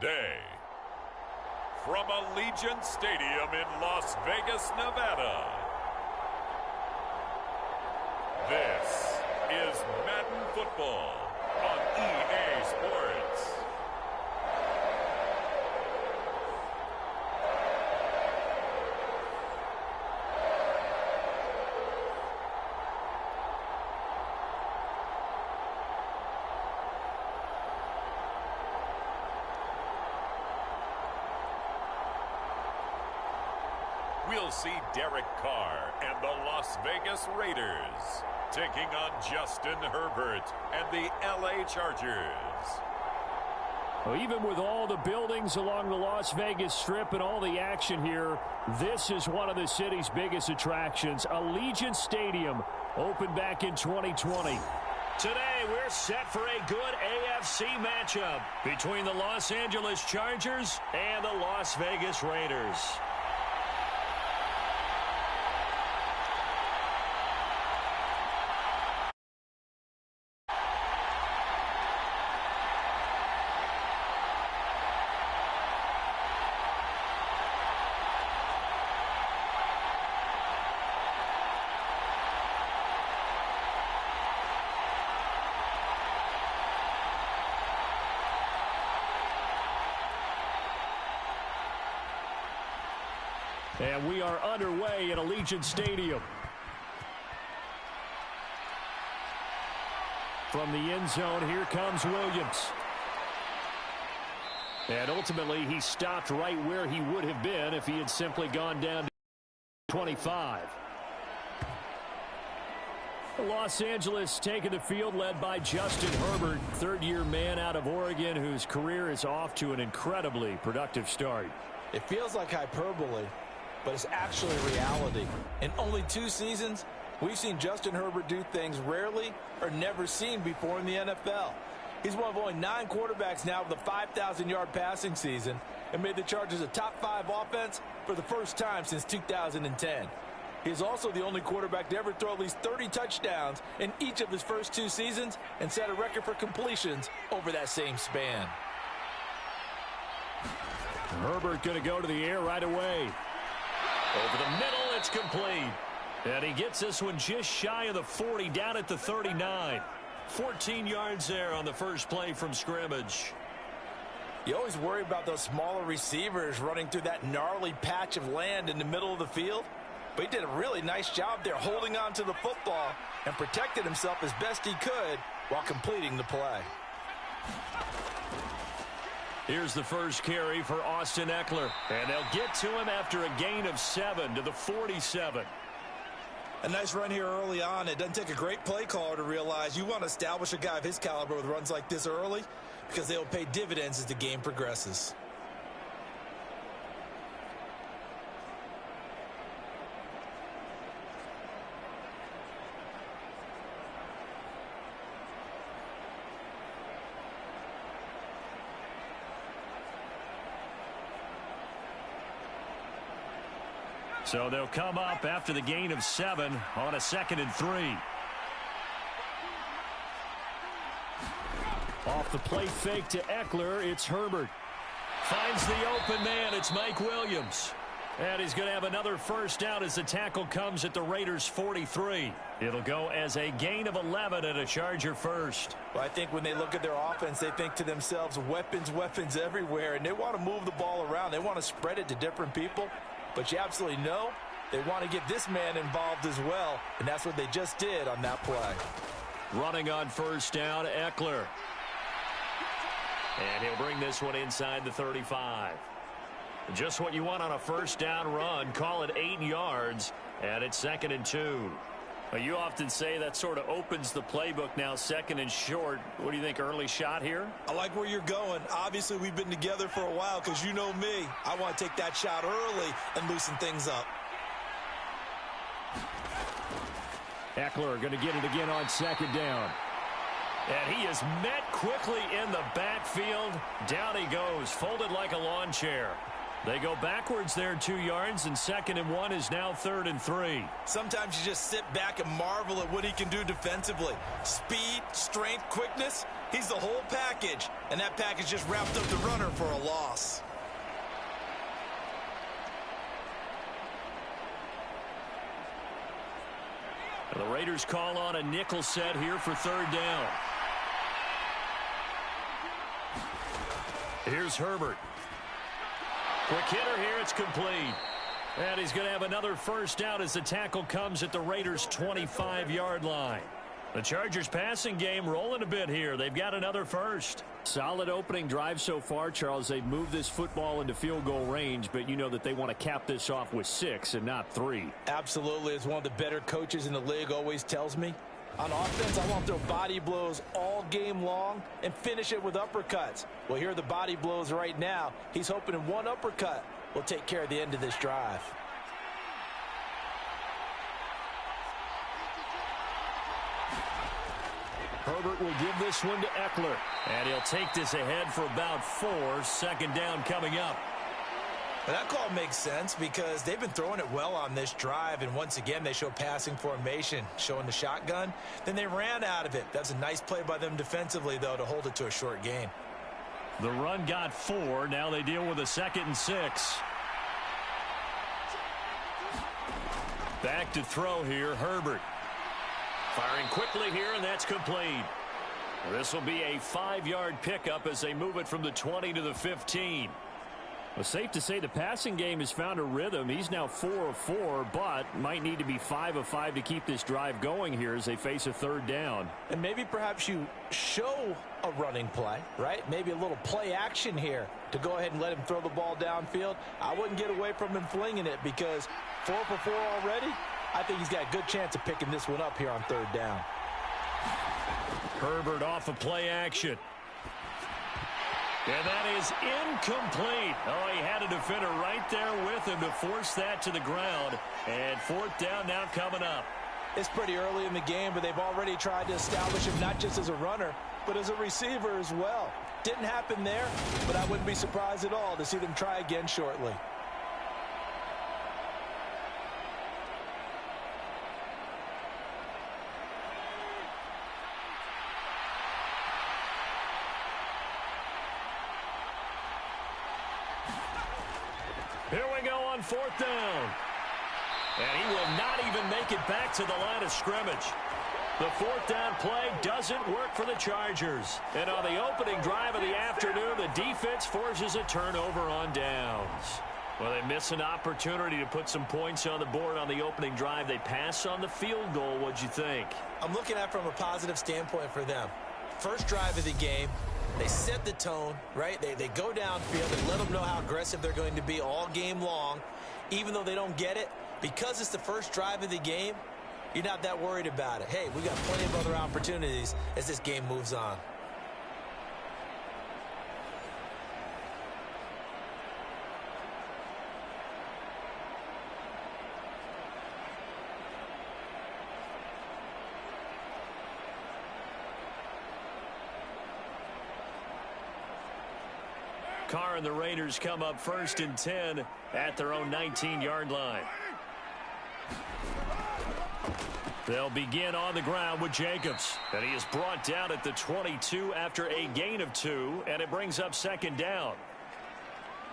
today. From Allegiant Stadium in Las Vegas, Nevada, this is Madden Football on EA Sports. We'll see Derek Carr and the Las Vegas Raiders taking on Justin Herbert and the LA Chargers. Well, even with all the buildings along the Las Vegas Strip and all the action here, this is one of the city's biggest attractions. Allegiant Stadium opened back in 2020. Today, we're set for a good AFC matchup between the Los Angeles Chargers and the Las Vegas Raiders. And we are underway at Allegiant Stadium. From the end zone, here comes Williams. And ultimately, he stopped right where he would have been if he had simply gone down to 25. Los Angeles taking the field, led by Justin Herbert, third-year man out of Oregon, whose career is off to an incredibly productive start. It feels like hyperbole, but it's actually reality. In only 2 seasons, we've seen Justin Herbert do things rarely or never seen before in the NFL. He's one of only 9 quarterbacks now with a 5,000-yard passing season and made the Chargers a top-5 offense for the first time since 2010. He is also the only quarterback to ever throw at least 30 touchdowns in each of his first 2 seasons and set a record for completions over that same span. Herbert going to go to the air right away. Over the middle, it's complete. And he gets this one just shy of the 40, down at the 39. 14 yards there on the first play from scrimmage. You always worry about those smaller receivers running through that gnarly patch of land in the middle of the field. But he did a really nice job there holding on to the football and protected himself as best he could while completing the play. Here's the first carry for Austin Ekeler. And they'll get to him after a gain of 7 to the 47. A nice run here early on. It doesn't take a great play caller to realize you want to establish a guy of his caliber with runs like this early because they will pay dividends as the game progresses. So they'll come up after the gain of 7 on a 2nd and 3. Off the play fake to Ekeler, it's Herbert. Finds the open man, it's Mike Williams. And he's going to have another first down as the tackle comes at the Raiders' 43. It'll go as a gain of 11 and a Charger first. Well, I think when they look at their offense, they think to themselves, weapons, weapons everywhere. And they want to move the ball around. They want to spread it to different people. But you absolutely know they want to get this man involved as well, and that's what they just did on that play. Running on first down, Ekeler. And he'll bring this one inside the 35. Just what you want on a first down run. Call it 8 yards, and it's 2nd and 2. Well, you often say that sort of opens the playbook now, 2nd and short. What do you think, early shot here? I like where you're going. Obviously, we've been together for a while because you know me. I want to take that shot early and loosen things up. Ekeler going to get it again on 2nd down. And he is met quickly in the backfield. Down he goes, folded like a lawn chair. They go backwards there 2 yards, and 2nd and 1 is now 3rd and 3. Sometimes you just sit back and marvel at what he can do defensively. Speed, strength, quickness, he's the whole package. And that package just wrapped up the runner for a loss. And the Raiders call on a nickel set here for 3rd down. Here's Herbert. Quick hitter here, it's complete. And he's going to have another first down as the tackle comes at the Raiders' 25-yard line. The Chargers passing game rolling a bit here. They've got another first. Solid opening drive so far, Charles. They've moved this football into field goal range, but you know that they want to cap this off with 6 and not 3. Absolutely. As one of the better coaches in the league always tells me, on offense, I want to throw body blows all game long and finish it with uppercuts. Well, here are the body blows right now. He's hoping in one uppercut will take care of the end of this drive. Herbert will give this one to Eckler. And he'll take this ahead for about 4. 2nd down coming up. Well, that call makes sense because they've been throwing it well on this drive, and once again they show passing formation, showing the shotgun. Then they ran out of it. That's a nice play by them defensively, though, to hold it to a short gain. The run got 4. Now they deal with a 2nd and 6. Back to throw here, Herbert. Firing quickly here, and that's complete. This will be a 5-yard pickup as they move it from the 20 to the 15. Well, safe to say the passing game has found a rhythm. He's now 4 of 4, but might need to be 5 of 5 to keep this drive going here as they face a 3rd down. And maybe perhaps you show a running play, right? Maybe a little play action here to go ahead and let him throw the ball downfield. I wouldn't get away from him flinging it because 4 for 4 already. I think he's got a good chance of picking this one up here on 3rd down. Herbert off of play action. And that is incomplete. Oh, he had a defender right there with him to force that to the ground. And 4th down now coming up. It's pretty early in the game, but they've already tried to establish him not just as a runner, but as a receiver as well. Didn't happen there, but I wouldn't be surprised at all to see them try again shortly. Here we go on 4th down. And he will not even make it back to the line of scrimmage. The 4th down play doesn't work for the Chargers. And on the opening drive of the afternoon, the defense forces a turnover on downs. Well, they miss an opportunity to put some points on the board on the opening drive. They pass on the field goal. What'd you think? I'm looking at it from a positive standpoint for them. First drive of the game. They set the tone, right? They go downfield and let them know how aggressive they're going to be all game long. Even though they don't get it, because it's the first drive of the game, you're not that worried about it. Hey, we got plenty of other opportunities as this game moves on. Carr and the Raiders come up 1st and 10 at their own 19-yard line. They'll begin on the ground with Jacobs. And he is brought down at the 22 after a gain of 2, and it brings up 2nd down.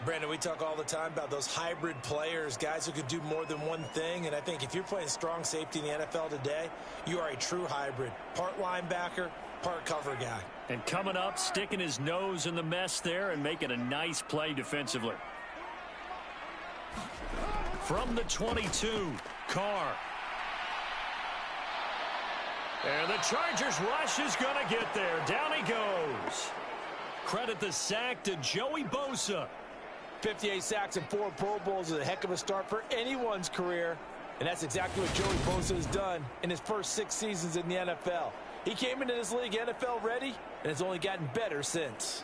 Brandon, we talk all the time about those hybrid players, guys who could do more than one thing. And I think if you're playing strong safety in the NFL today, you are a true hybrid. Part linebacker, part cover guy. And coming up, sticking his nose in the mess there and making a nice play defensively. From the 22, Carr. And the Chargers rush is going to get there. Down he goes. Credit the sack to Joey Bosa. 58 sacks and 4 Pro Bowls is a heck of a start for anyone's career. And that's exactly what Joey Bosa has done in his first 6 seasons in the NFL. He came into this league NFL ready, and has only gotten better since.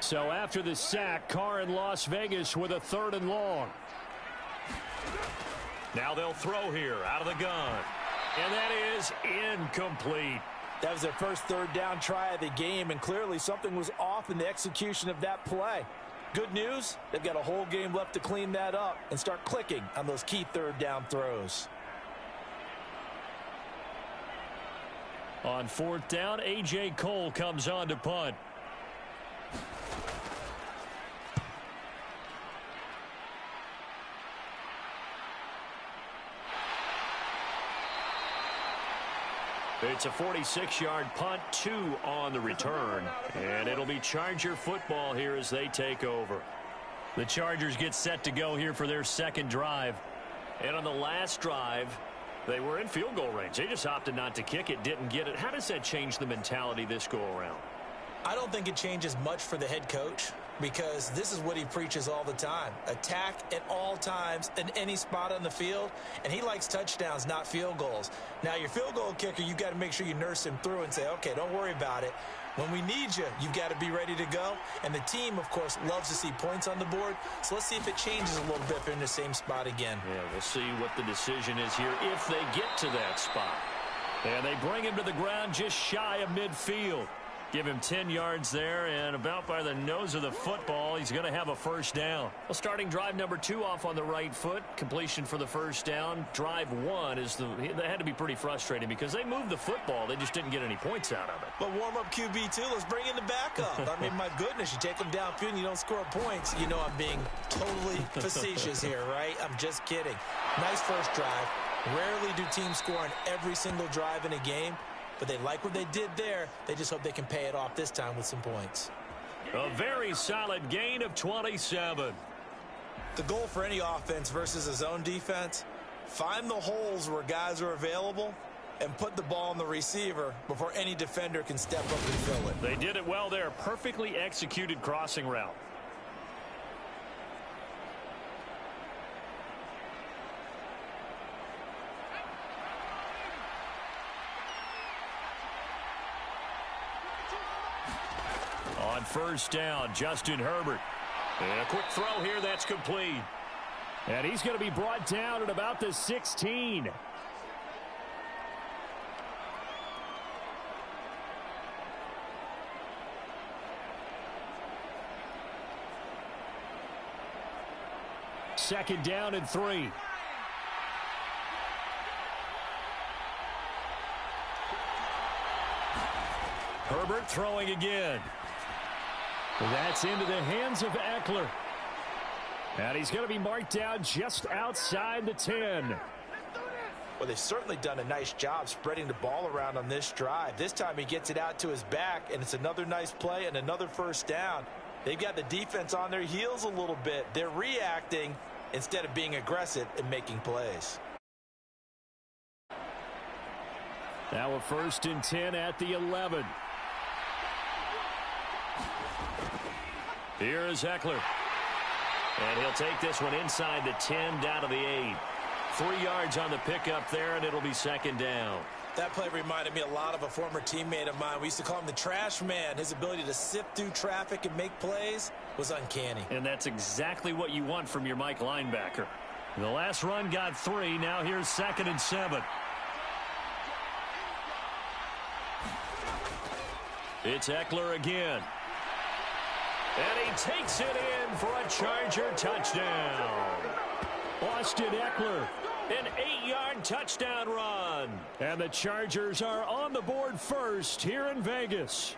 So after the sack, Carr in Las Vegas with a 3rd and long. Now they'll throw here out of the gun. And that is incomplete. That was their first 3rd down try of the game, and clearly something was off in the execution of that play. Good news, they've got a whole game left to clean that up and start clicking on those key 3rd down throws. On 4th down, A.J. Cole comes on to punt. It's a 46-yard punt, 2 on the return. And it'll be Charger football here as they take over. The Chargers get set to go here for their 2nd drive. And on the last drive, they were in field goal range. They just opted not to kick it, didn't get it. How does that change the mentality this go-around? I don't think it changes much for the head coach, because this is what he preaches all the time. Attack at all times in any spot on the field, and he likes touchdowns, not field goals. Now, your field goal kicker, you've got to make sure you nurse him through and say, okay, don't worry about it. When we need you, you've got to be ready to go. And the team, of course, loves to see points on the board. So let's see if it changes a little bit if they're in the same spot again. Yeah, we'll see what the decision is here if they get to that spot. And they bring him to the ground just shy of midfield. Give him 10 yards there, and about by the nose of the football, he's going to have a 1st down. Well, starting drive number 2 off on the right foot. Completion for the 1st down. Drive 1 is that had to be pretty frustrating because they moved the football. They just didn't get any points out of it. But warm-up QB, too. Let's bring in the backup. I mean, my goodness, you take them downfield and you don't score points. You know I'm being totally facetious here, right? I'm just kidding. Nice first drive. Rarely do teams score on every single drive in a game. But they like what they did there. They just hope they can pay it off this time with some points. A very solid gain of 27. The goal for any offense versus a zone defense, find the holes where guys are available and put the ball on the receiver before any defender can step up and fill it. They did it well there. Perfectly executed crossing route. On 1st down, Justin Herbert. And a quick throw here, that's complete. And he's going to be brought down at about the 16. Second down and 3. Herbert throwing again. That's into the hands of Eckler. And he's going to be marked down just outside the 10. Well, they've certainly done a nice job spreading the ball around on this drive. This time he gets it out to his back, and it's another nice play and another 1st down. They've got the defense on their heels a little bit. They're reacting instead of being aggressive and making plays. Now a 1st and 10 at the 11. Here is Eckler. And he'll take this one inside the 10 down to the 8. 3 yards on the pickup there, and it'll be 2nd down. That play reminded me a lot of a former teammate of mine. We used to call him the trash man. His ability to sift through traffic and make plays was uncanny. And that's exactly what you want from your Mike linebacker. The last run got 3. Now here's 2nd and 7. It's Eckler again. And he takes it in for a Charger touchdown. Austin Eckler, an 8-yard touchdown run. And the Chargers are on the board first here in Vegas.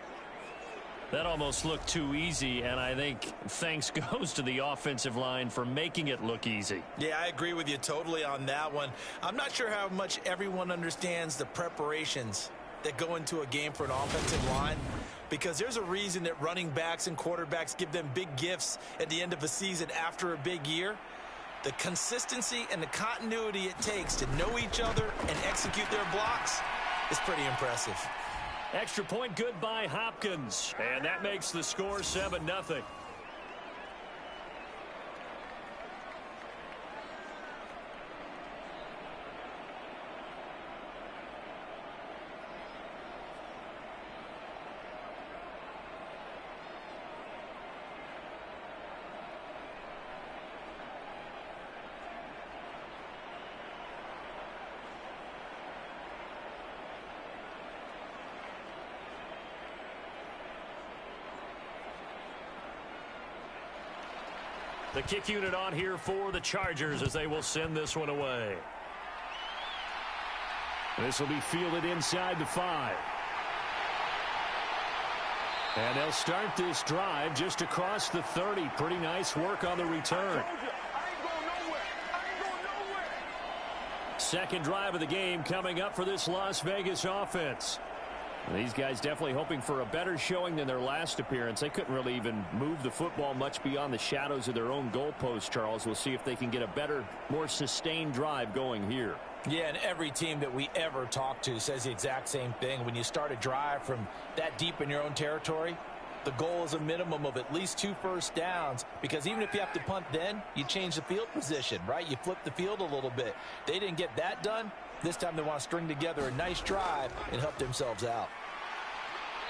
That almost looked too easy, and I think thanks goes to the offensive line for making it look easy. Yeah, I agree with you totally on that one. I'm not sure how much everyone understands the preparations that go into a game for an offensive line, because there's a reason that running backs and quarterbacks give them big gifts at the end of a season after a big year. The consistency and the continuity it takes to know each other and execute their blocks is pretty impressive. Extra point good by Hopkins, and that makes the score 7-0. The kick unit on here for the Chargers as they will send this one away. This will be fielded inside the 5. And they'll start this drive just across the 30. Pretty nice work on the return. Second drive of the game coming up for this Las Vegas offense. These guys definitely hoping for a better showing than their last appearance. They couldn't really even move the football much beyond the shadows of their own goalpost, Charles. We'll see if they can get a better, more sustained drive going here. Yeah, and every team that we ever talk to says the exact same thing. When you start a drive from that deep in your own territory, the goal is a minimum of at least 2 first downs, because even if you have to punt then, you change the field position, right? You flip the field a little bit. They didn't get that done. This time they want to string together a nice drive and help themselves out.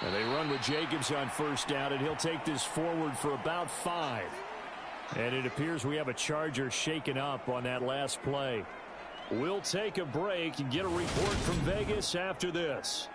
And they run with Jacobs on first down, and he'll take this forward for about 5. And it appears we have a Charger shaken up on that last play. We'll take a break and get a report from Vegas after this.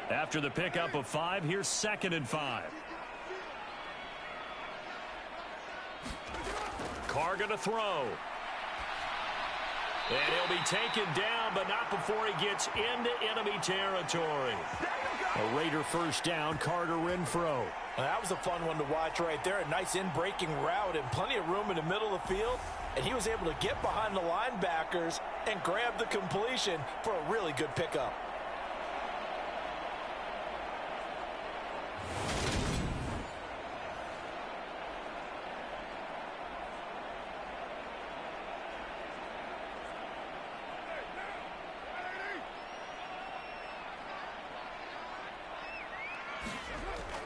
After the pickup of 5, here's 2nd and 5. Carr going to throw. And he'll be taken down, but not before he gets into enemy territory. A Raider first down, Carter Renfro. That was a fun one to watch right there. A nice in-breaking route and plenty of room in the middle of the field. And he was able to get behind the linebackers and grab the completion for a really good pickup.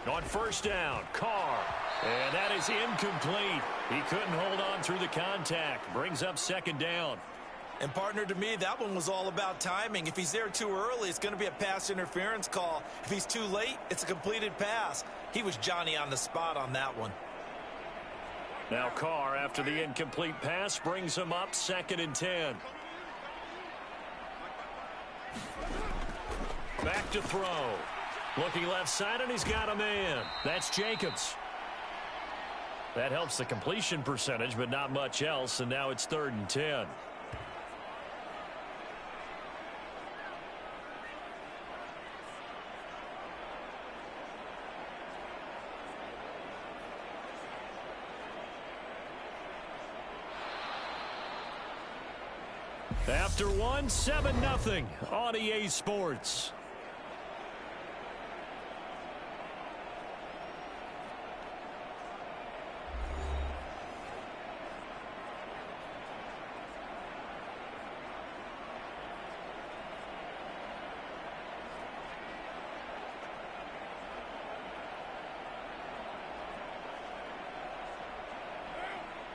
On first down, Carr. And that is incomplete. He couldn't hold on through the contact. Brings up 2nd down. And partner, to me, that one was all about timing. If he's there too early, it's going to be a pass interference call. If he's too late, it's a completed pass. He was Johnny on the spot on that one. Now Carr, after the incomplete pass, brings him up 2nd and 10. Back to throw. Looking left side, and he's got a man. That's Jacobs. That helps the completion percentage, but not much else, and now it's 3rd and 10. After 1, 7-0 on EA Sports.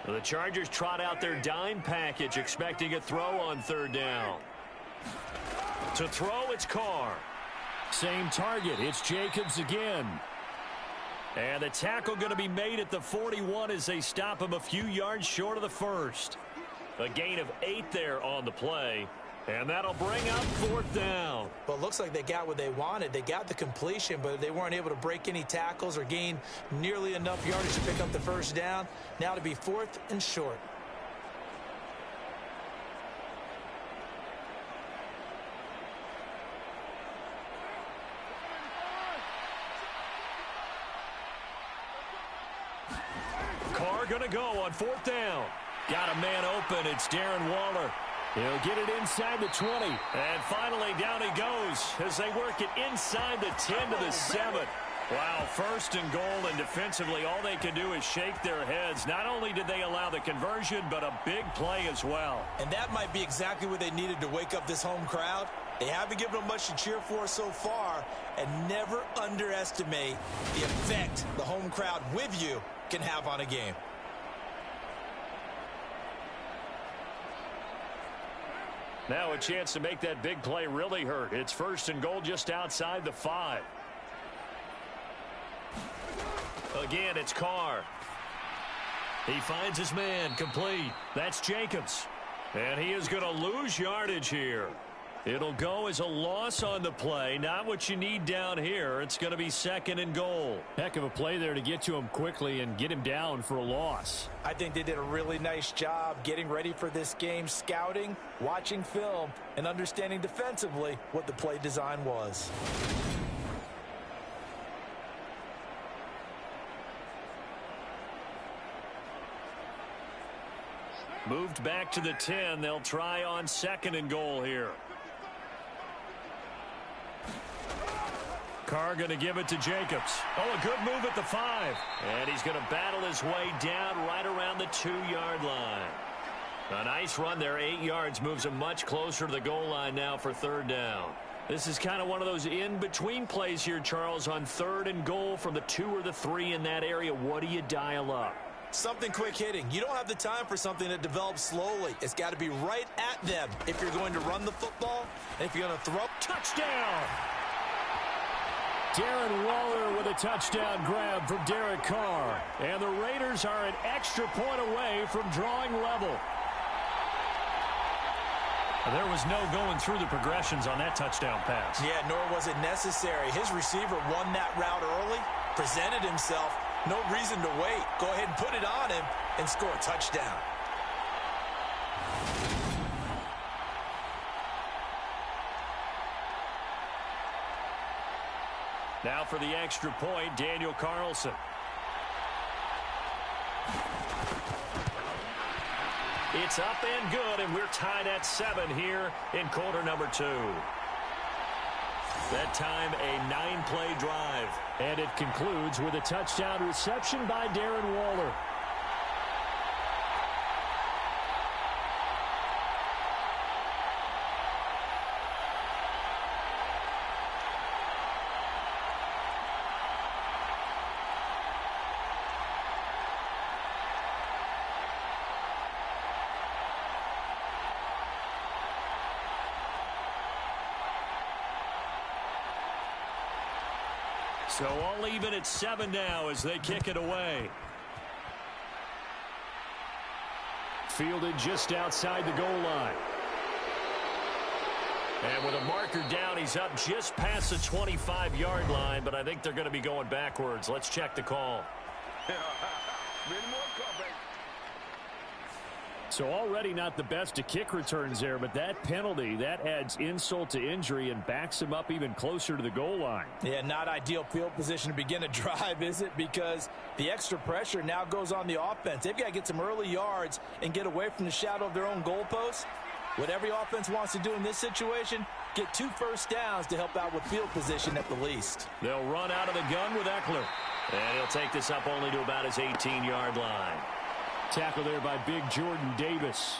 The Chargers trot out their dime package, expecting a throw on 3rd down. To throw, it's Carr. Same target. It's Jacobs again. And the tackle going to be made at the 41 as they stop him a few yards short of the first. A gain of 8 there on the play. And that'll bring up 4th down. Well, it looks like they got what they wanted. They got the completion, but they weren't able to break any tackles or gain nearly enough yardage to pick up the first down. Now to be 4th and short. Carr going to go on 4th down. Got a man open. It's Darren Waller. He'll get it inside the 20. And finally, down he goes as they work it inside the 10 to the 7. Wow, 1st and goal, and defensively, all they can do is shake their heads. Not only did they allow the conversion, but a big play as well. And that might be exactly what they needed to wake up this home crowd. They haven't given them much to cheer for so far, and never underestimate the effect the home crowd with you can have on a game. Now a chance to make that big play really hurt. It's 1st and goal just outside the 5. Again, it's Carr. He finds his man, complete. That's Jacobs. And he is going to lose yardage here. It'll go as a loss on the play. Not what you need down here. It's going to be 2nd and goal. Heck of a play there to get to him quickly and get him down for a loss. I think they did a really nice job getting ready for this game, scouting, watching film, and understanding defensively what the play design was. Moved back to the 10. They'll try on 2nd and goal here. Carr going to give it to Jacobs. Oh, a good move at the 5. And he's going to battle his way down right around the 2-yard line. A nice run there. 8 yards moves him much closer to the goal line now for 3rd down. This is kind of one of those in-between plays here, Charles, on 3rd and goal from the 2 or the 3 in that area. What do you dial up? Something quick hitting. You don't have the time for something that develops slowly. It's got to be right at them if you're going to run the football and if you're going to throw. Touchdown! Darren Waller with a touchdown grab from Derek Carr. And the Raiders are an extra point away from drawing level. There was no going through the progressions on that touchdown pass. Yeah, nor was it necessary. His receiver won that route early, presented himself. No reason to wait. Go ahead and put it on him and score a touchdown. Now for the extra point, Daniel Carlson. It's up and good, and we're tied at 7 here in quarter number 2. That time, a 9-play drive. And it concludes with a touchdown reception by Darren Waller. So all even at 7 now as they kick it away. Fielded just outside the goal line. And with a marker down, he's up just past the 25-yard line, but I think they're going to be going backwards. Let's check the call. So already not the best of kick returns there, but that penalty, that adds insult to injury and backs him up even closer to the goal line. Yeah, not ideal field position to begin a drive, is it? Because the extra pressure now goes on the offense. They've got to get some early yards and get away from the shadow of their own goalposts. What every offense wants to do in this situation, get 2 first downs to help out with field position at the least. They'll run out of the gun with Eckler. And he'll take this up only to about his 18-yard line. Tackle there by big Jordan Davis.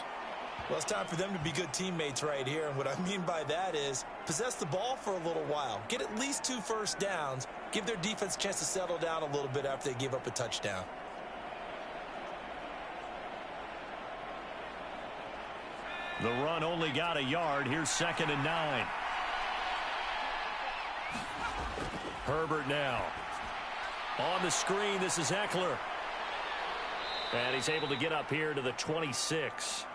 Well, it's time for them to be good teammates right here. And what I mean by that is possess the ball for a little while. Get at least 2 first downs. Give their defense a chance to settle down a little bit after they give up a touchdown. The run only got a yard. Here's 2nd and 9. Herbert now. On the screen, this is Eckler. And he's able to get up here to the 26.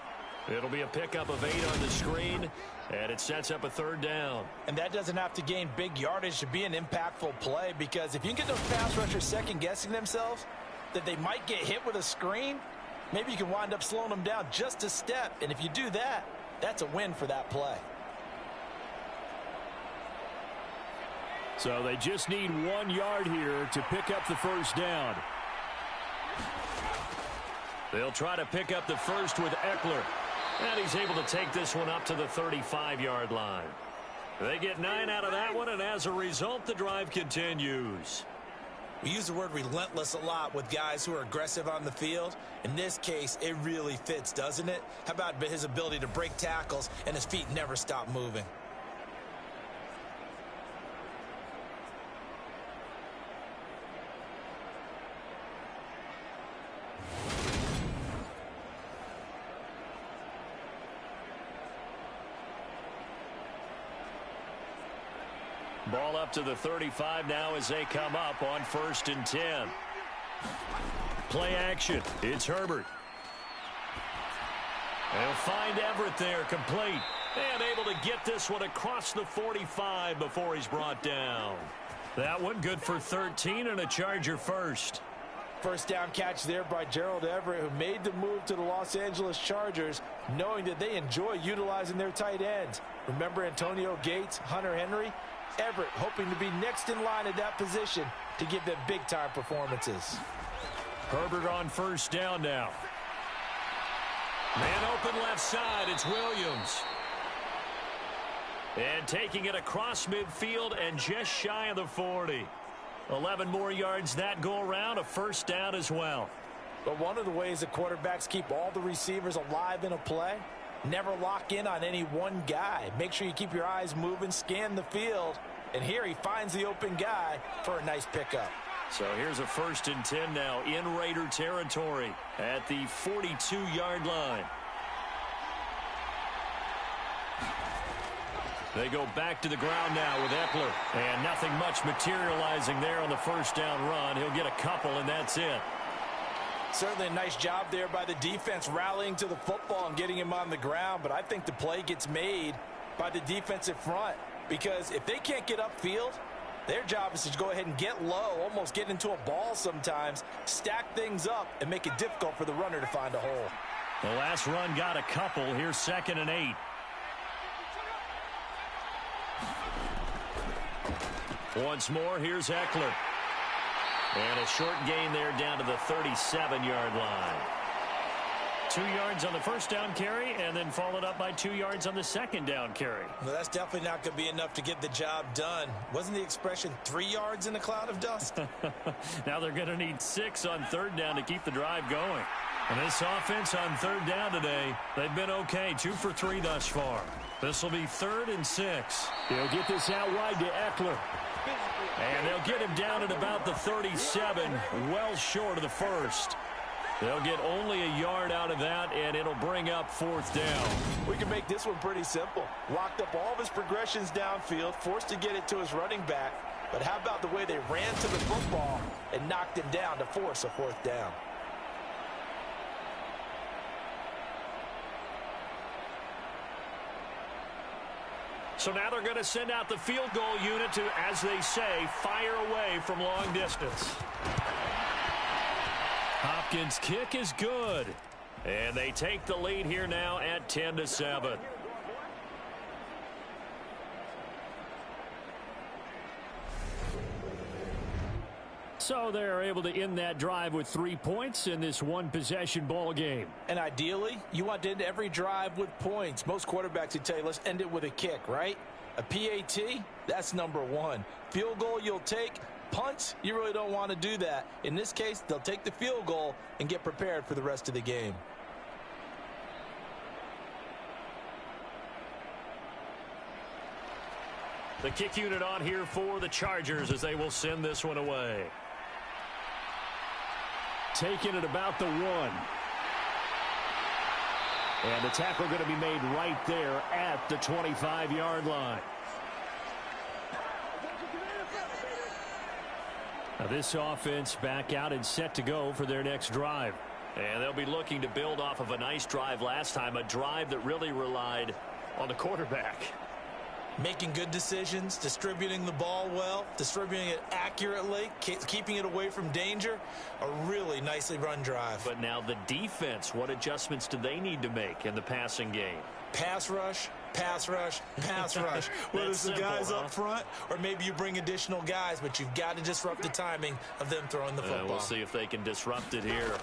It'll be a pickup of 8 on the screen, and it sets up a 3rd down. And that doesn't have to gain big yardage to be an impactful play, because if you can get those pass rushers second-guessing themselves that they might get hit with a screen, maybe you can wind up slowing them down just a step. And if you do that, that's a win for that play. So they just need 1 yard here to pick up the first down. They'll try to pick up the first with Eckler. And he's able to take this one up to the 35-yard line. They get 9 out of that one, and as a result, the drive continues. We use the word relentless a lot with guys who are aggressive on the field. In this case, it really fits, doesn't it? How about his ability to break tackles and his feet never stop moving? Ball up to the 35 now as they come up on 1st and 10. Play action. It's Herbert. They'll find Everett there, complete. And able to get this one across the 45 before he's brought down. That one good for 13 and a Charger first. First down catch there by Gerald Everett, who made the move to the Los Angeles Chargers, knowing that they enjoy utilizing their tight ends. Remember Antonio Gates, Hunter Henry? Everett hoping to be next in line at that position to give them big-time performances. Herbert on first down now. Man open left side, it's Williams. And taking it across midfield and just shy of the 40. 11 more yards that go around, a first down as well. But one of the ways that quarterbacks keep all the receivers alive in a play, never lock in on any one guy. Make sure you keep your eyes moving, scan the field. And here he finds the open guy for a nice pickup. So here's a 1st and 10 now in Raider territory at the 42-yard line. They go back to the ground now with Eckler. And nothing much materializing there on the first down run. He'll get a couple, and that's it. Certainly a nice job there by the defense rallying to the football and getting him on the ground. But I think the play gets made by the defensive front. Because if they can't get upfield, their job is to go ahead and get low, almost get into a ball sometimes, stack things up, and make it difficult for the runner to find a hole. The last run got a couple. Here's 2nd and 8. Once more, here's Eckler. And a short gain there down to the 37-yard line. 2 yards on the first down carry, and then followed up by 2 yards on the second down carry. Well, that's definitely not going to be enough to get the job done. Wasn't the expression 3 yards in a cloud of dust? Now they're going to need 6 on 3rd down to keep the drive going. And this offense on 3rd down today, they've been okay. 2 for 3 thus far. This will be 3rd and 6. They'll get this out wide to Eckler. And they'll get him down at about the 37, well short of the first. They'll get only a yard out of that, and it'll bring up 4th down. We can make this one pretty simple. Locked up all of his progressions downfield, forced to get it to his running back. But how about the way they ran to the football and knocked him down to force a 4th down? So now they're going to send out the field goal unit to, as they say, fire away from long distance. Hopkins' kick is good. And they take the lead here now at 10-7. So they're able to end that drive with 3 points in this one-possession ball game. And ideally, you want to end every drive with points. Most quarterbacks would tell you, let's end it with a kick, right? A PAT, that's number 1. Field goal you'll take. Punts, you really don't want to do that. In this case, they'll take the field goal and get prepared for the rest of the game. The kick unit on here for the Chargers as they will send this one away. Taking it about the 1. And the tackle going to be made right there at the 25-yard line. Now this offense back out and set to go for their next drive. And they'll be looking to build off of a nice drive last time, a drive that really relied on the quarterback. Making good decisions, distributing the ball well, distributing it accurately, keeping it away from danger. A really nicely run drive. But now the defense, what adjustments do they need to make in the passing game? Pass rush, pass rush, pass rush. Whether it's the guys up front or maybe you bring additional guys, but you've got to disrupt the timing of them throwing the football. We'll see if they can disrupt it here.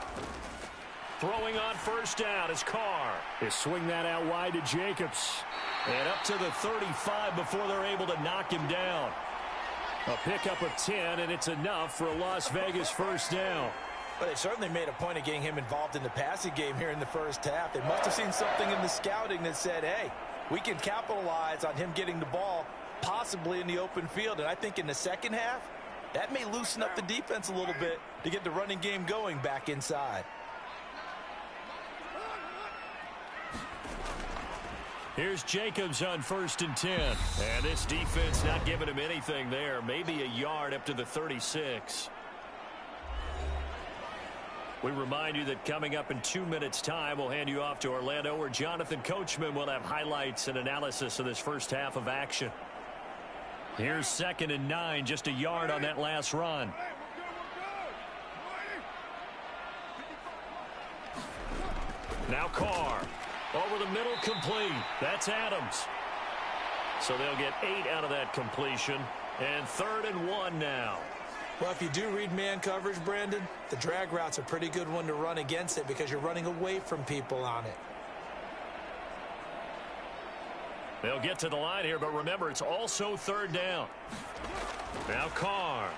Throwing on first down is Carr. They swing that out wide to Jacobs. And up to the 35 before they're able to knock him down. A pickup of 10, and it's enough for a Las Vegas first down. Well, they certainly made a point of getting him involved in the passing game here in the first half. They must have seen something in the scouting that said, hey, we can capitalize on him getting the ball possibly in the open field. And I think in the second half, that may loosen up the defense a little bit to get the running game going back inside. Here's Jacobs on 1st and 10. And this defense not giving him anything there. Maybe a yard up to the 36. We remind you that coming up in 2 minutes' time, we'll hand you off to Orlando, where Jonathan Coachman will have highlights and analysis of this first half of action. Here's 2nd and 9, just a yard on that last run. Now Carr. Over the middle, complete. That's Adams. So they'll get 8 out of that completion. And 3rd and 1 now. Well, if you do read man coverage, Brandon, the drag route's a pretty good one to run against it because you're running away from people on it. They'll get to the line here, but remember, it's also 3rd down. Now Carr.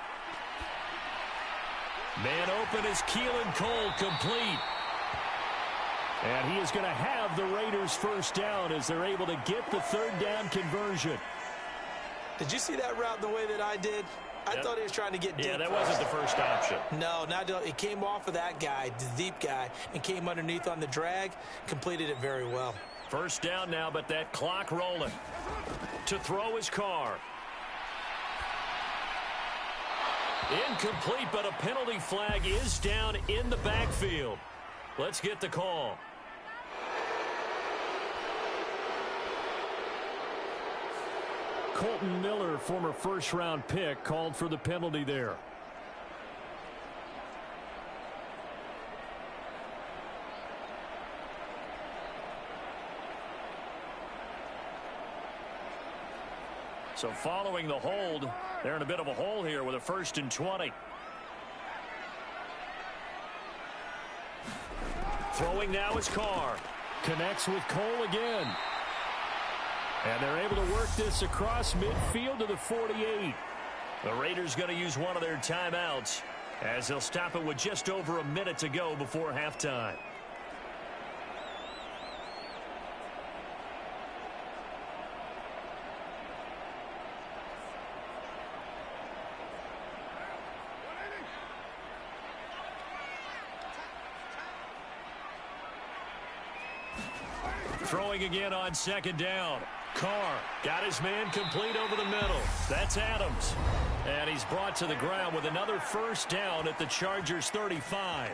Man open is Keelan Cole, complete. And he is going to have the Raiders' first down as they're able to get the 3rd down conversion. Did you see that route the way that I did? I thought he was trying to get deep. Yeah, that wasn't the first option. No, it came off of that guy, the deep guy, and came underneath on the drag, completed it very well. First down now, but that clock rolling. To throw his Carr. Incomplete, but a penalty flag is down in the backfield. Let's get the call. Colton Miller, former first-round pick, called for the penalty there. So following the hold, they're in a bit of a hole here with a 1st and 20. Throwing now is Carr. Connects with Cole again. And they're able to work this across midfield to the 48. The Raiders going to use one of their timeouts as they'll stop it with just over a minute to go before halftime. Throwing again on 2nd down. Carr got his man complete over the middle. That's Adams. And he's brought to the ground with another first down at the Chargers' 35.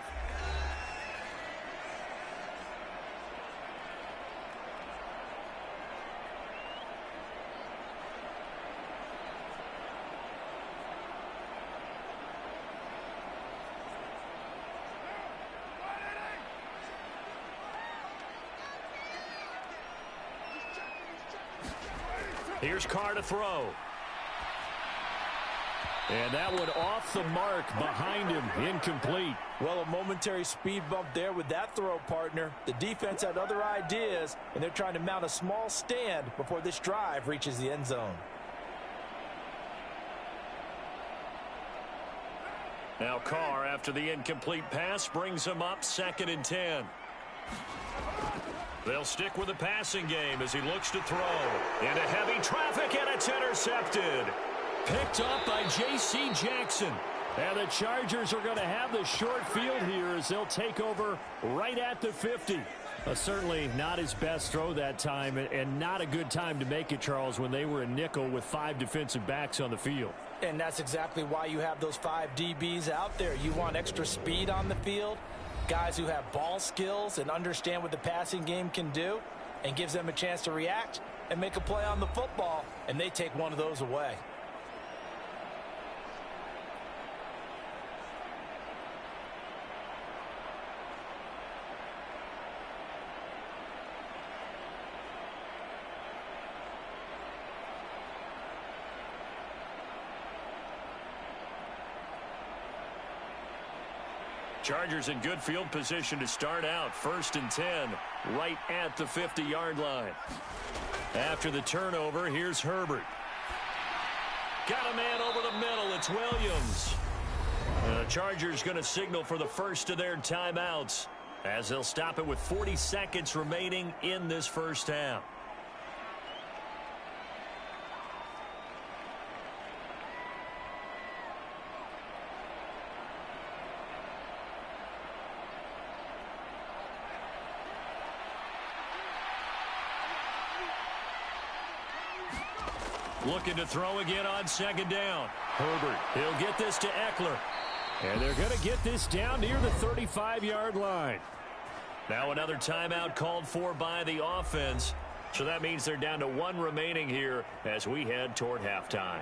Here's Carr to throw. And that one off the mark behind him, incomplete. Well, a momentary speed bump there with that throw, partner. The defense had other ideas, and they're trying to mount a small stand before this drive reaches the end zone. Now Carr, after the incomplete pass, brings him up 2nd and 10. They'll stick with the passing game as he looks to throw. Into heavy traffic, and it's intercepted. Picked up by J.C. Jackson. And the Chargers are going to have the short field here as they'll take over right at the 50. Certainly not his best throw that time, and not a good time to make it, Charles, when they were in nickel with 5 defensive backs on the field. And that's exactly why you have those 5 DBs out there. You want extra speed on the field, guys who have ball skills and understand what the passing game can do, and gives them a chance to react and make a play on the football, and they take one of those away. Chargers in good field position to start out. 1st and 10, right at the 50-yard line. After the turnover, here's Herbert. Got a man over the middle. It's Williams. The Chargers going to signal for the first of their timeouts as they'll stop it with 40 seconds remaining in this first half. Looking to throw again on second down. Herbert, he'll get this to Eckler. And they're going to get this down near the 35-yard line. Now another timeout called for by the offense. So that means they're down to one remaining here as we head toward halftime.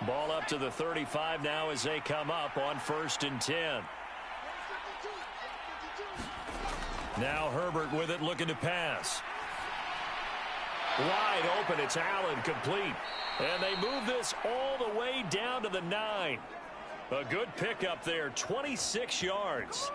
Ball up to the 35 now as they come up on 1st and 10. Now Herbert with it, looking to pass. Wide open, it's Allen, complete. And they move this all the way down to the 9. A good pickup there, 26 yards.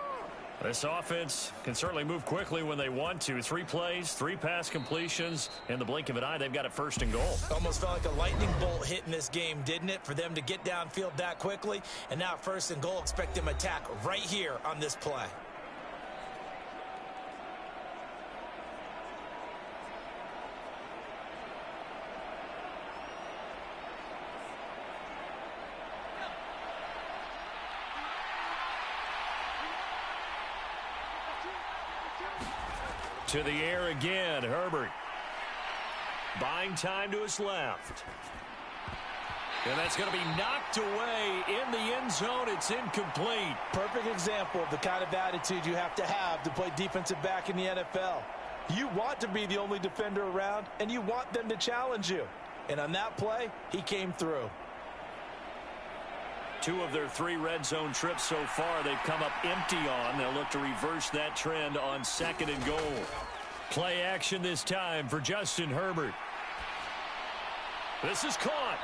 This offense can certainly move quickly when they want to. 3 plays, 3 pass completions. In the blink of an eye, they've got it 1st and goal. Almost felt like a lightning bolt hit in this game, didn't it? For them to get downfield that quickly. And now 1st and goal, expect them to attack right here on this play. To the air again, Herbert. Buying time to his left. And that's going to be knocked away in the end zone. It's incomplete. Perfect example of the kind of attitude you have to play defensive back in the NFL. You want to be the only defender around, and you want them to challenge you. And on that play, he came through. 2 of their 3 red zone trips so far they've come up empty on. They'll look to reverse that trend on 2nd and goal. Play action this time for Justin Herbert. This is caught.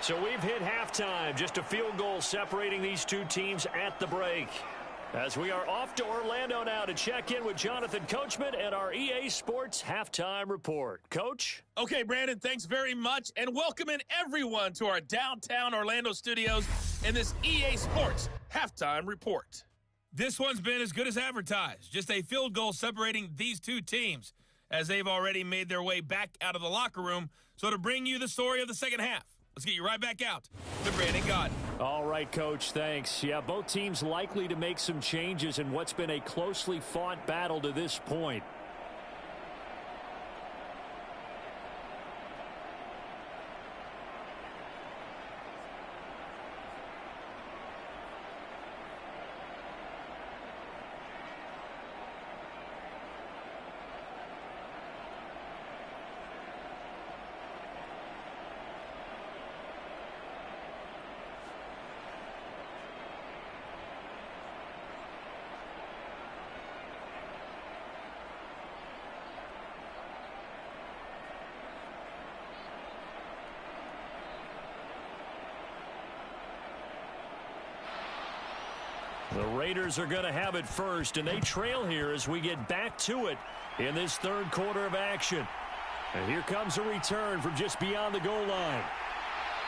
So we've hit halftime. Just a field goal separating these 2 teams at the break. As we are off to Orlando now to check in with Jonathan Coachman and our EA Sports Halftime Report. Coach? Okay, Brandon, thanks very much, and welcome in everyone to our downtown Orlando studios in this EA Sports Halftime Report. This one's been as good as advertised. Just a field goal separating these 2 teams as they've already made their way back out of the locker room. So to bring you the story of the second half, let's get you right back out to Brandon Gaudin. All right, Coach, thanks. Yeah, both teams likely to make some changes in what's been a closely fought battle to this point. The Raiders are going to have it first, and they trail here as we get back to it in this 3rd quarter of action. And here comes a return from just beyond the goal line.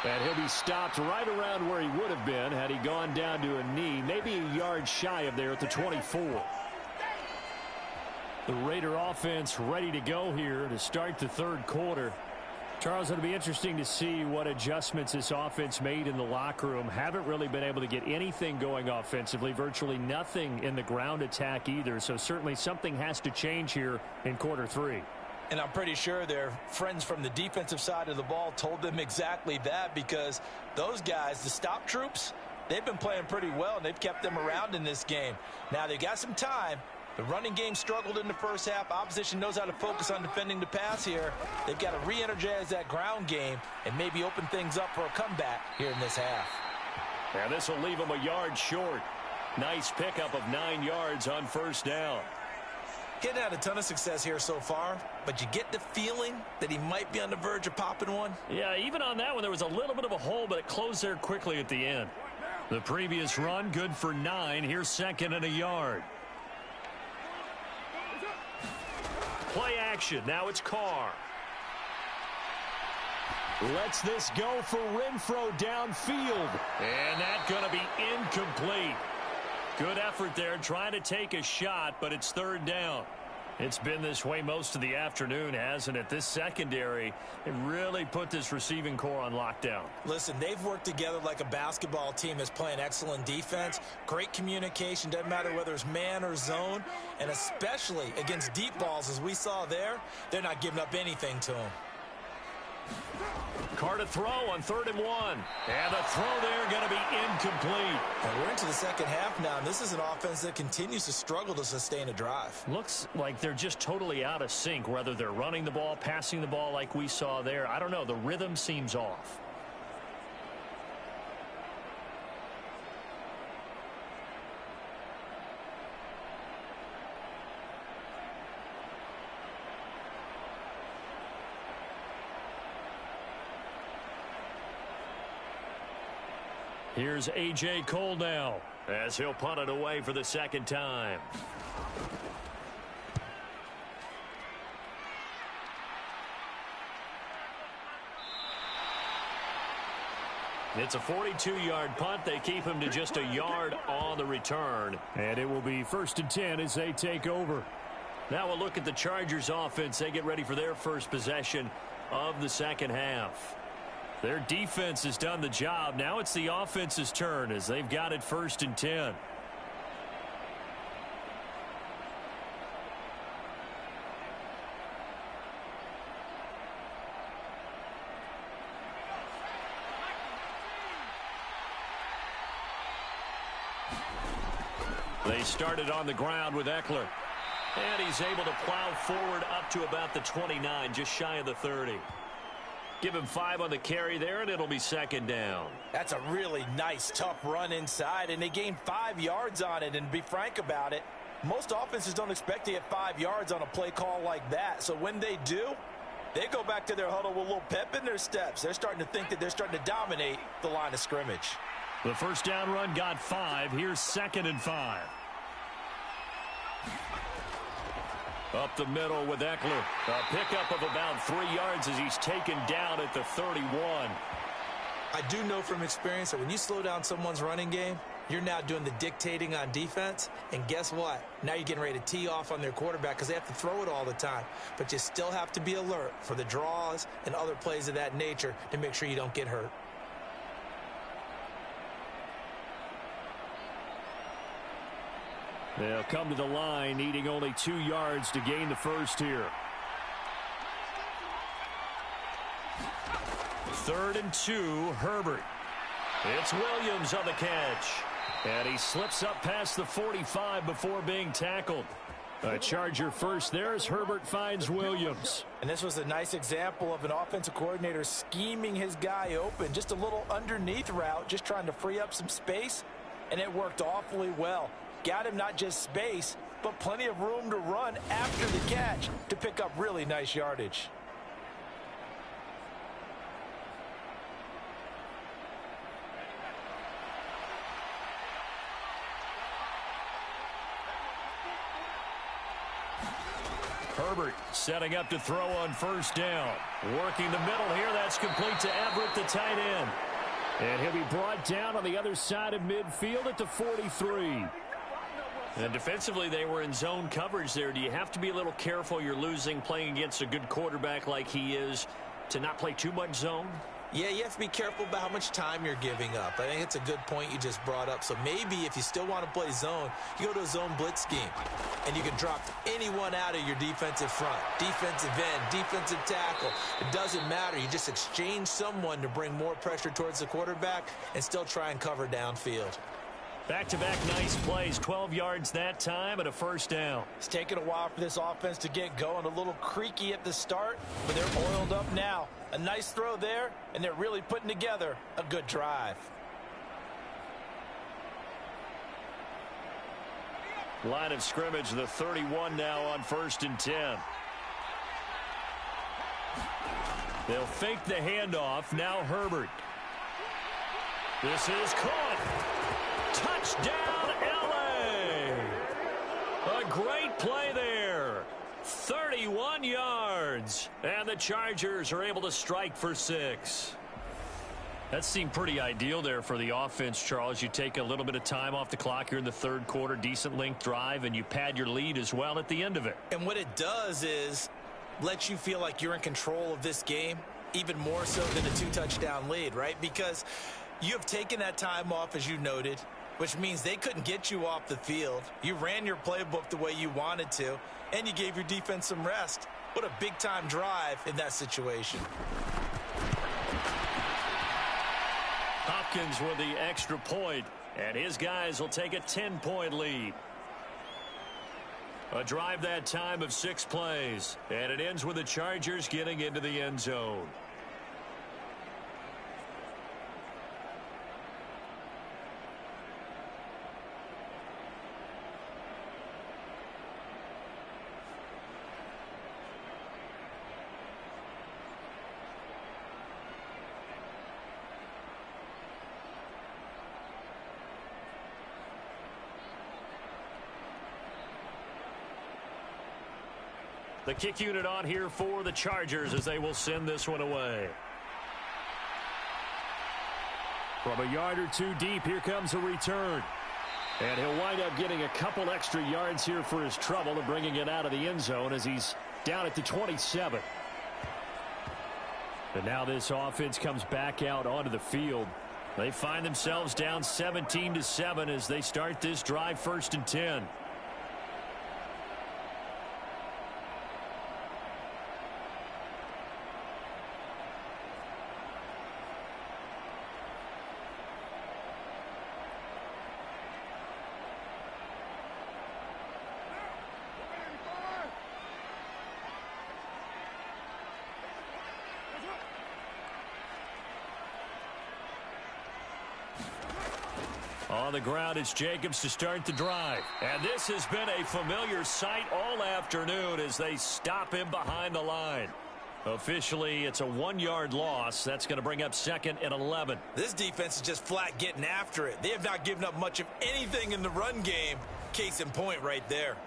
And he'll be stopped right around where he would have been had he gone down to a knee, maybe a yard shy of there at the 24. The Raider offense ready to go here to start the 3rd quarter. Charles, it'll be interesting to see what adjustments this offense made in the locker room. Haven't really been able to get anything going offensively, virtually nothing in the ground attack either. So certainly something has to change here in quarter 3. And I'm pretty sure their friends from the defensive side of the ball told them exactly that, because those guys, the stop troops, they've been playing pretty well, and they've kept them around in this game. Now, they've got some time. The running game struggled in the first half. Opposition knows how to focus on defending the pass here. They've got to re-energize that ground game and maybe open things up for a comeback here in this half. And this will leave them a yard short. Nice pickup of 9 yards on 1st down. Getting out a ton of success here so far, but you get the feeling that he might be on the verge of popping one. Yeah, even on that one, there was a little bit of a hole, but it closed there quickly at the end. The previous run, good for 9. Here's 2nd and a yard. Play action. Now it's Carr. Lets this go for Renfro downfield. And that's going to be incomplete. Good effort there trying to take a shot, but it's 3rd down. It's been this way most of the afternoon, hasn't it? This secondary, it really put this receiving core on lockdown. Listen, they've worked together like a basketball team that's playing excellent defense. Great communication, doesn't matter whether it's man or zone. And especially against deep balls, as we saw there, they're not giving up anything to them. Carr to throw on 3rd and 1. And the throw there going to be incomplete. And we're into the second half now, and this is an offense that continues to struggle to sustain a drive. Looks like they're just totally out of sync, whether they're running the ball, passing the ball like we saw there. I don't know. The rhythm seems off. Here's A.J. Cole now as he'll punt it away for the second time. It's a 42-yard punt. They keep him to just a yard on the return. And it will be 1st and 10 as they take over. Now we'll look at the Chargers offense. They get ready for their first possession of the second half. Their defense has done the job. Now it's the offense's turn as they've got it 1st and 10. They started on the ground with Eckler. And he's able to plow forward up to about the 29, just shy of the 30. Give him 5 on the carry there, and it'll be 2nd down. That's a really nice, tough run inside, and they gained 5 yards on it. And to be frank about it, most offenses don't expect to get 5 yards on a play call like that. So when they do, they go back to their huddle with a little pep in their steps. They're starting to think that they're starting to dominate the line of scrimmage. The first down run got 5. Here's 2nd and 5. Up the middle with Eckler. A pickup of about 3 yards as he's taken down at the 31. I do know from experience that when you slow down someone's running game, you're now doing the dictating on defense. And guess what? Now you're getting ready to tee off on their quarterback because they have to throw it all the time. But you still have to be alert for the draws and other plays of that nature to make sure you don't get hurt. They'll come to the line, needing only 2 yards to gain the first here. 3rd and 2, Herbert. It's Williams on the catch. And he slips up past the 45 before being tackled. A Charger first there as Herbert finds Williams. And this was a nice example of an offensive coordinator scheming his guy open. Just a little underneath route, just trying to free up some space. And it worked awfully well. Got him not just space, but plenty of room to run after the catch to pick up really nice yardage. Herbert setting up to throw on 1st down. Working the middle here. That's complete to Everett, the tight end. And he'll be brought down on the other side of midfield at the 43. And defensively, they were in zone coverage there. Do you have to be a little careful? You're losing playing against a good quarterback like he is to not play too much zone? Yeah, you have to be careful about how much time you're giving up. I think it's a good point you just brought up. So maybe if you still want to play zone, you go to a zone blitz scheme. And you can drop anyone out of your defensive front. Defensive end, defensive tackle. It doesn't matter. You just exchange someone to bring more pressure towards the quarterback and still try and cover downfield. Back-to-back nice plays. 12 yards that time and a 1st down. It's taken a while for this offense to get going. A little creaky at the start, but they're oiled up now. A nice throw there, and they're really putting together a good drive. Line of scrimmage, the 31 now on 1st and 10. They'll fake the handoff. Now Herbert. This is caught. Touchdown, L.A. A great play there. 31 yards. And the Chargers are able to strike for 6. That seemed pretty ideal there for the offense, Charles. You take a little bit of time off the clock here in the third quarter, decent length drive, and you pad your lead as well at the end of it. And what it does is let you feel like you're in control of this game, even more so than a 2-touchdown lead, right? Because you have taken that time off, as you noted, which means they couldn't get you off the field. You ran your playbook the way you wanted to, and you gave your defense some rest. What a big-time drive in that situation. Hopkins with the extra point, and his guys will take a 10-point lead. A drive that time of 6 plays, and it ends with the Chargers getting into the end zone. The kick unit on here for the Chargers as they will send this one away. From a yard or two deep, here comes a return. And he'll wind up getting a couple extra yards here for his trouble and bringing it out of the end zone as he's down at the 27. And now this offense comes back out onto the field. They find themselves down 17-7 as they start this drive 1st and 10. On the ground, it's Jacobs to start the drive. And this has been a familiar sight all afternoon as they stop him behind the line. Officially, it's a 1-yard loss. That's going to bring up 2nd and 11. This defense is just flat getting after it. They have not given up much of anything in the run game. Case in point right there.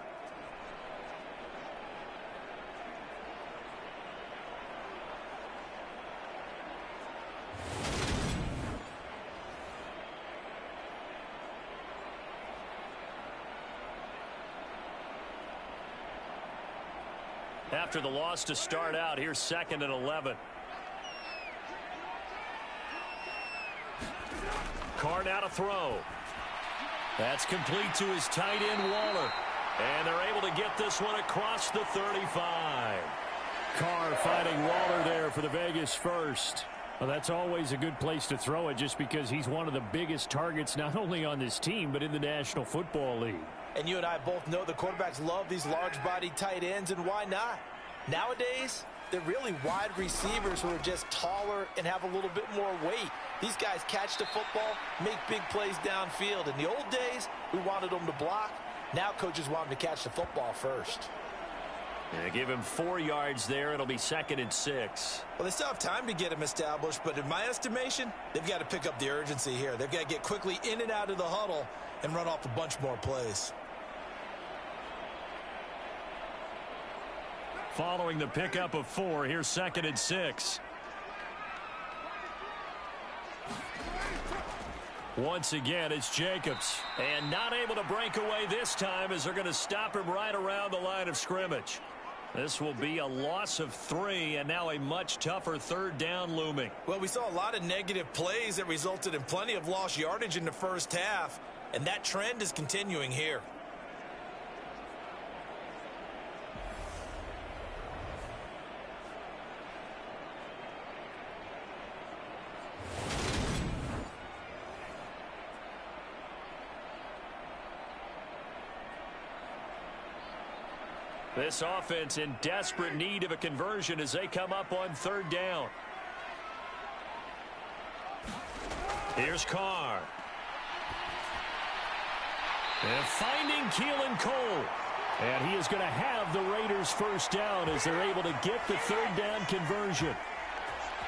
After the loss to start out, here's 2nd and 11. Carr now to throw. That's complete to his tight end, Waller. And they're able to get this one across the 35. Carr finding Waller there for the Vegas first. Well, that's always a good place to throw it just because he's one of the biggest targets not only on this team but in the National Football League. And you and I both know the quarterbacks love these large-bodied tight ends, and why not? Nowadays, they're really wide receivers who are just taller and have a little bit more weight. These guys catch the football, make big plays downfield. In the old days, we wanted them to block. Now coaches want them to catch the football first. Yeah, give him 4 yards there. It'll be 2nd and 6. Well, they still have time to get him established, but in my estimation, they've got to pick up the urgency here. They've got to get quickly in and out of the huddle and run off a bunch more plays. Following the pickup of 4, here's 2nd and 6. Once again, it's Jacobs. And not able to break away this time as they're going to stop him right around the line of scrimmage. This will be a loss of 3, and now a much tougher 3rd down looming. Well, we saw a lot of negative plays that resulted in plenty of lost yardage in the first half, and that trend is continuing here. This offense in desperate need of a conversion as they come up on 3rd down. Here's Carr. And finding Keelan Cole. And he is going to have the Raiders 1st down as they're able to get the 3rd down conversion.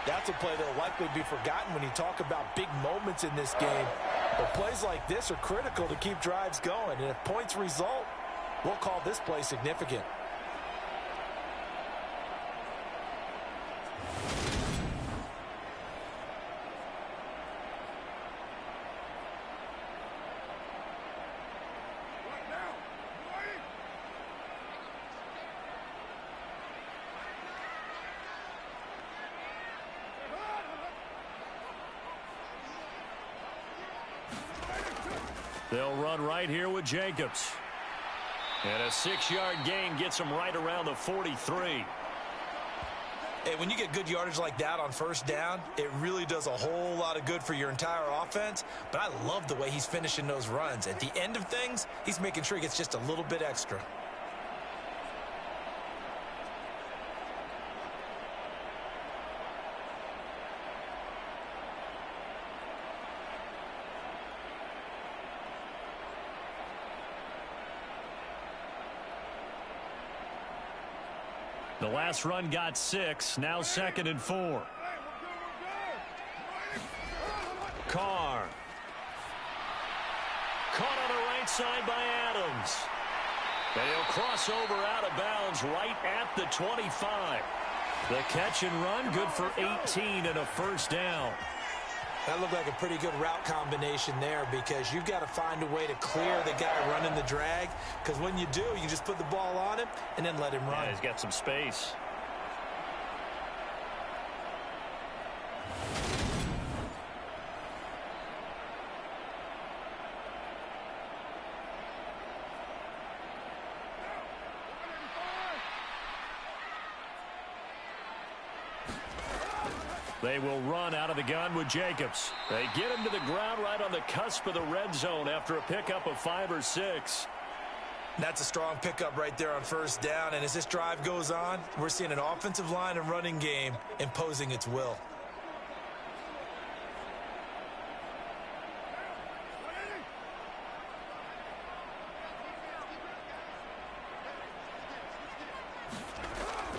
That's a play that will likely be forgotten when you talk about big moments in this game. But plays like this are critical to keep drives going. And if points result, we'll call this play significant. They'll run right here with Jacobs. And a 6-yard gain gets them right around the 43. Hey, when you get good yardage like that on first down, it really does a whole lot of good for your entire offense. But I love the way he's finishing those runs. At the end of things, he's making sure he gets just a little bit extra. The last run got 6. Now 2nd and 4. Carr. Caught on the right side by Adams. And he'll cross over out of bounds right at the 25. The catch and run good for 18 and a first down. That looked like a pretty good route combination there because you've got to find a way to clear the guy running the drag, because when you do, you just put the ball on him and then let him run. Yeah, he's got some space. They will run out of the gun with Jacobs. They get him to the ground right on the cusp of the red zone after a pickup of 5 or 6. That's a strong pickup right there on first down. And as this drive goes on, we're seeing an offensive line and running game imposing its will.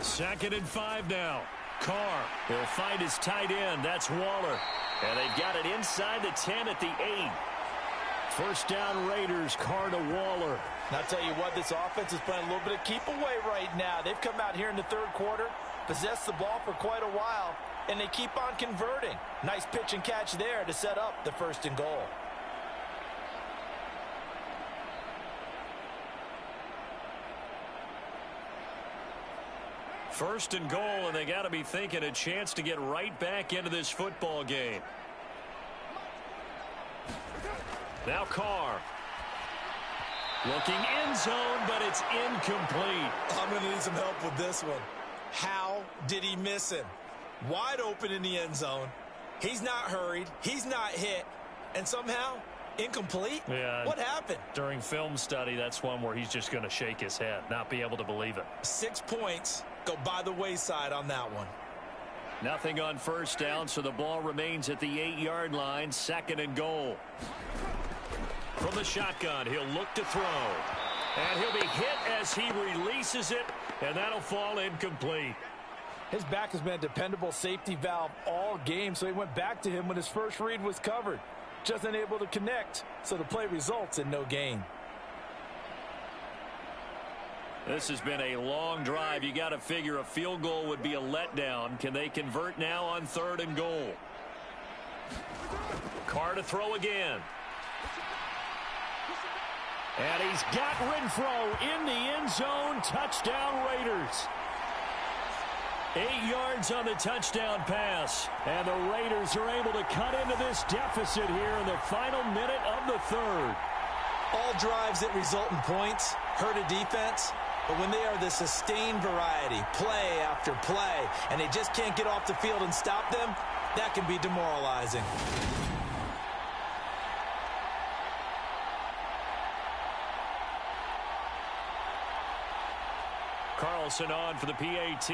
Second and 5 now. Carr will find his tight end. That's Waller. And they've got it inside the 10 at the 8. First down Raiders. Carr to Waller. And I'll tell you what, this offense is playing a little bit of keep away right now. They've come out here in the third quarter, possessed the ball for quite a while, and they keep on converting. Nice pitch and catch there to set up the 1st and goal. First and goal, and they got to be thinking a chance to get right back into this football game. Now Carr. Looking end zone, but it's incomplete. I'm going to need some help with this one. How did he miss him? Wide open in the end zone. He's not hurried. He's not hit. And somehow, incomplete? Yeah. What happened? During film study, that's one where he's just going to shake his head, not be able to believe it. 6 points go by the wayside on that one. Nothing on first down, so the ball remains at the 8-yard line. Second and goal. From the shotgun, he'll look to throw. And he'll be hit as he releases it, and that'll fall incomplete. His back has been a dependable safety valve all game, so he went back to him when his first read was covered. Just unable to connect, so the play results in no gain. This has been a long drive. You got to figure a field goal would be a letdown. Can they convert now on 3rd and goal? Carr to throw again. And he's got Renfro in the end zone. Touchdown Raiders. 8 yards on the touchdown pass. And the Raiders are able to cut into this deficit here in the final minute of the 3rd. All drives that result in points hurt a defense. But when they are the sustained variety, play after play, and they just can't get off the field and stop them, that can be demoralizing. Carlson on for the PAT.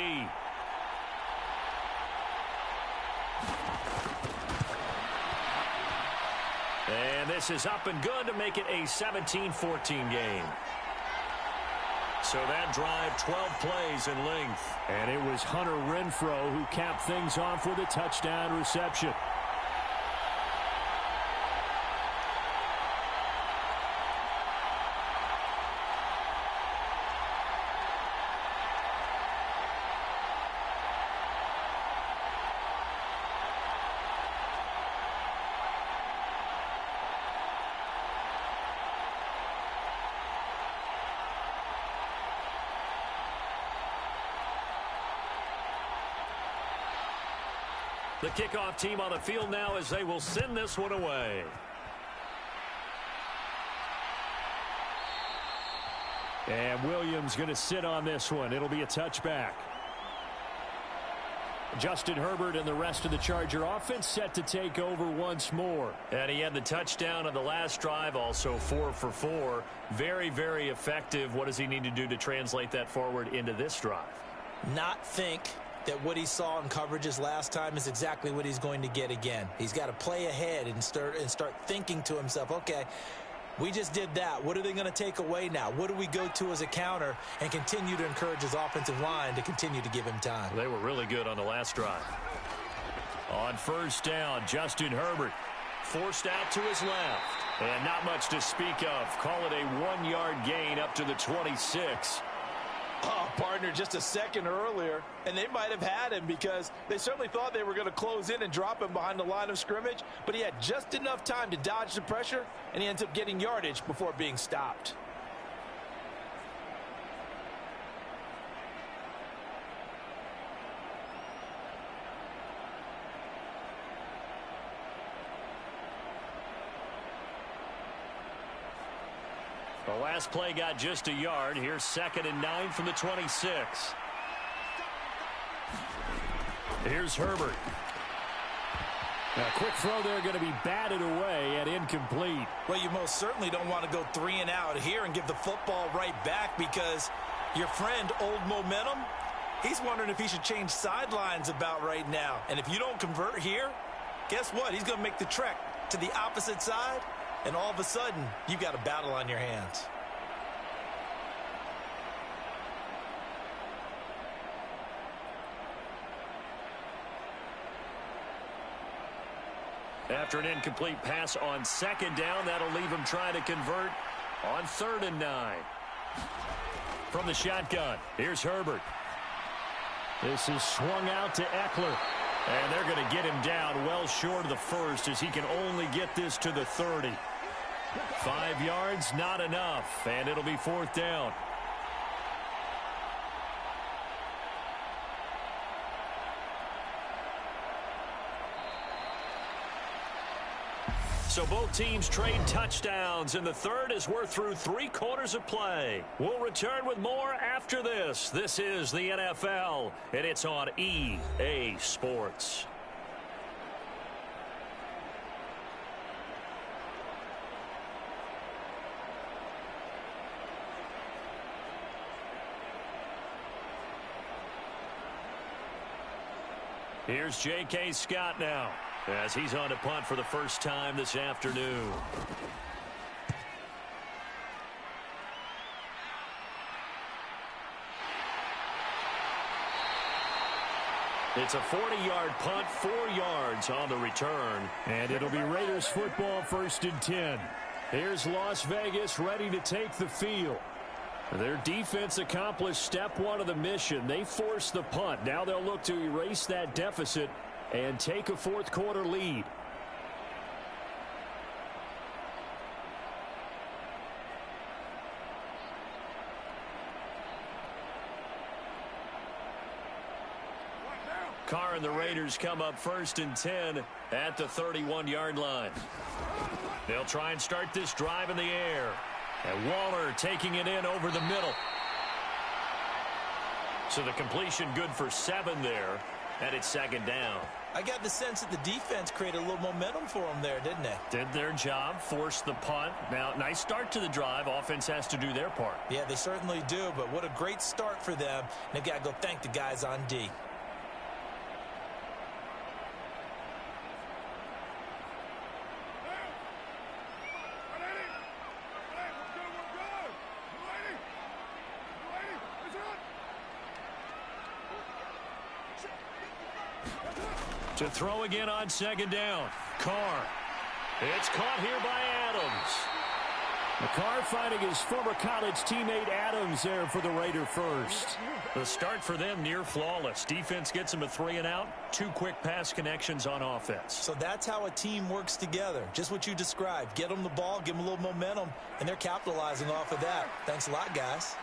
And this is up and good to make it a 17-14 game. So that drive, 12 plays in length. And it was Hunter Renfro who capped things off with a touchdown reception. The kickoff team on the field now as they will send this one away. And Williams going to sit on this one. It'll be a touchback. Justin Herbert and the rest of the Charger offense set to take over once more. And he had the touchdown on the last drive, also 4 for 4. Very, very effective. What does he need to do to translate that forward into this drive? Not think that what he saw in coverages last time is exactly what he's going to get again. He's got to play ahead and start thinking to himself, okay, we just did that. What are they going to take away now? What do we go to as a counter? And continue to encourage his offensive line to continue to give him time. They were really good on the last drive. On first down, Justin Herbert forced out to his left. And not much to speak of. Call it a 1-yard gain up to the 26. Oh, partner, just a second earlier, and they might have had him because they certainly thought they were going to close in and drop him behind the line of scrimmage, but he had just enough time to dodge the pressure, and he ends up getting yardage before being stopped. The last play got just a yard. Here's 2nd and 9 from the 26. Here's Herbert. A quick throw there going to be batted away and incomplete. Well, you most certainly don't want to go 3 and out here and give the football right back because your friend, Old Momentum, he's wondering if he should change sidelines about right now. And if you don't convert here, guess what? He's going to make the trek to the opposite side. And all of a sudden, you've got a battle on your hands. After an incomplete pass on 2nd down, that'll leave him trying to convert on 3rd and 9. From the shotgun, here's Herbert. This is swung out to Eckler. And they're going to get him down well short of the first as he can only get this to the 30. 5 yards, not enough, and it'll be 4th down. So both teams trade touchdowns, and the third as we're through 3 quarters of play. We'll return with more after this. This is the NFL, and it's on EA Sports. Here's J.K. Scott now as he's on to punt for the first time this afternoon. It's a 40-yard punt, 4 yards on the return. And it'll be Raiders football, 1st and 10. Here's Las Vegas ready to take the field. Their defense accomplished step 1 of the mission. They forced the punt. Now they'll look to erase that deficit and take a 4th quarter lead. Carr and the Raiders come up 1st and 10 at the 31-yard line. They'll try and start this drive in the air. And Waller taking it in over the middle. So the completion good for 7 there. And it's 2nd down. I got the sense that the defense created a little momentum for them there, didn't they? Did their job, forced the punt. Now, nice start to the drive. Offense has to do their part. Yeah, they certainly do, but what a great start for them. They've got to go thank the guys on D. To throw again on 2nd down. Carr. It's caught here by Adams. Carr finding his former college teammate Adams there for the Raider first. The start for them near flawless. Defense gets him a 3 and out. 2 quick pass connections on offense. So that's how a team works together. Just what you described. Get them the ball, give them a little momentum, and they're capitalizing off of that. Thanks a lot, guys.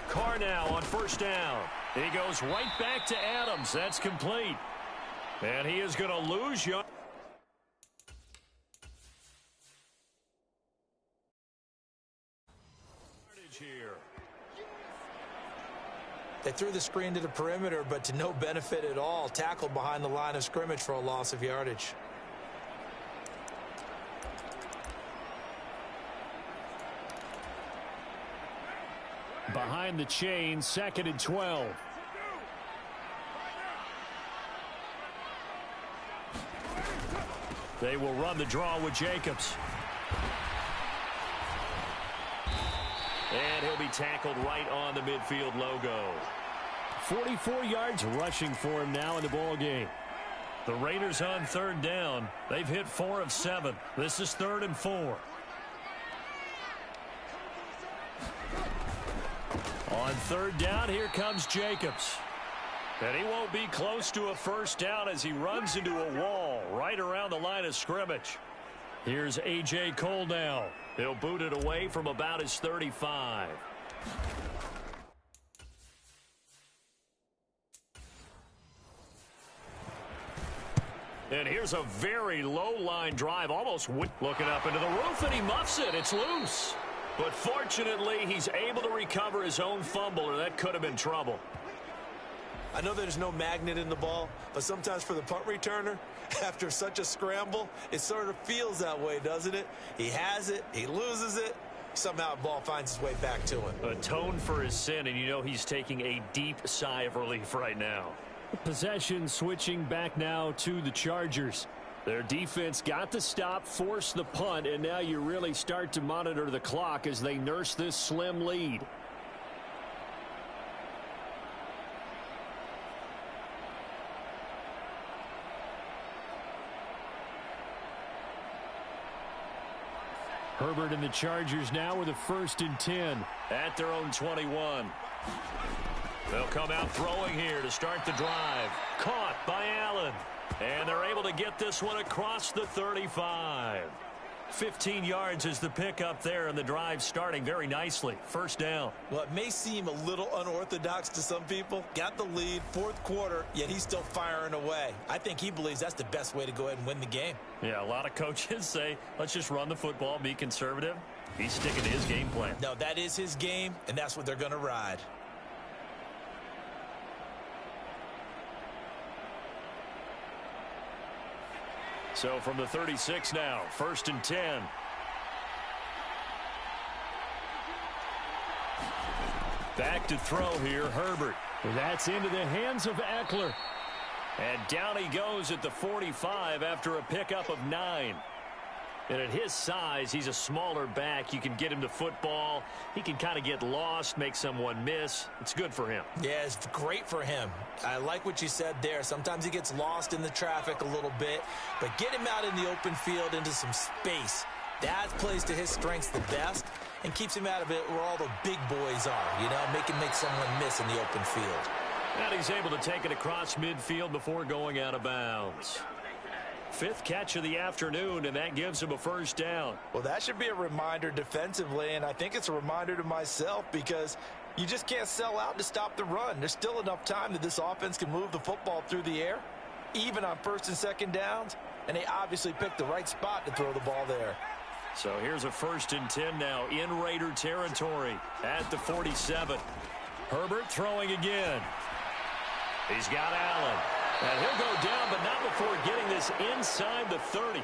Carr now on 1st down. He goes right back to Adams. That's complete. And he is going to lose you. They threw the screen to the perimeter, but to no benefit at all. Tackled behind the line of scrimmage for a loss of yardage. Behind the chain, 2nd and 12. They will run the draw with Jacobs. And he'll be tackled right on the midfield logo. 44 yards rushing for him now in the ball game. The Raiders on 3rd down. They've hit 4 of 7. This is 3rd and 4. On 3rd down, here comes Jacobs. And he won't be close to a first down as he runs into a wall right around the line of scrimmage. Here's A.J. Cole now. He'll boot it away from about his 35. And here's a very low line drive, almost looking up into the roof, and he muffs it. It's loose. But fortunately, he's able to recover his own fumble, or that could have been trouble. I know there's no magnet in the ball, but sometimes for the punt returner, after such a scramble, it sort of feels that way, doesn't it? He has it, he loses it, somehow the ball finds its way back to him. Atone for his sin, and you know he's taking a deep sigh of relief right now. Possession switching back now to the Chargers. Their defense got the stop, forced the punt, and now you really start to monitor the clock as they nurse this slim lead. Herbert and the Chargers now with a 1st and 10. At their own 21. They'll come out throwing here to start the drive. Caught by Allen. And they're able to get this one across the 35. 15 yards is the pickup there, and the drive starting very nicely. 1st down. Well, it may seem a little unorthodox to some people. Got the lead, 4th quarter, yet he's still firing away. I think he believes that's the best way to go ahead and win the game. Yeah, a lot of coaches say, let's just run the football, be conservative. He's sticking to his game plan. No, that is his game, and that's what they're going to ride. So from the 36 now, 1st and 10. Back to throw here, Herbert. That's into the hands of Eckler. And down he goes at the 45 after a pickup of 9. And at his size, he's a smaller back. You can get him to football. He can kind of get lost, make someone miss. It's good for him. Yeah, it's great for him. I like what you said there. Sometimes he gets lost in the traffic a little bit, but get him out in the open field into some space. That plays to his strengths the best and keeps him out of it where all the big boys are, you know, make someone miss in the open field. And he's able to take it across midfield before going out of bounds. 5th catch of the afternoon, and that gives him a 1st down. Well, that should be a reminder defensively, and I think it's a reminder to myself because you just can't sell out to stop the run. There's still enough time that this offense can move the football through the air, even on 1st and 2nd downs, and they obviously picked the right spot to throw the ball there. So here's a 1st and 10 now in Raider territory at the 47. Herbert throwing again. He's got Allen. And he'll go down, but not before getting this inside the 30.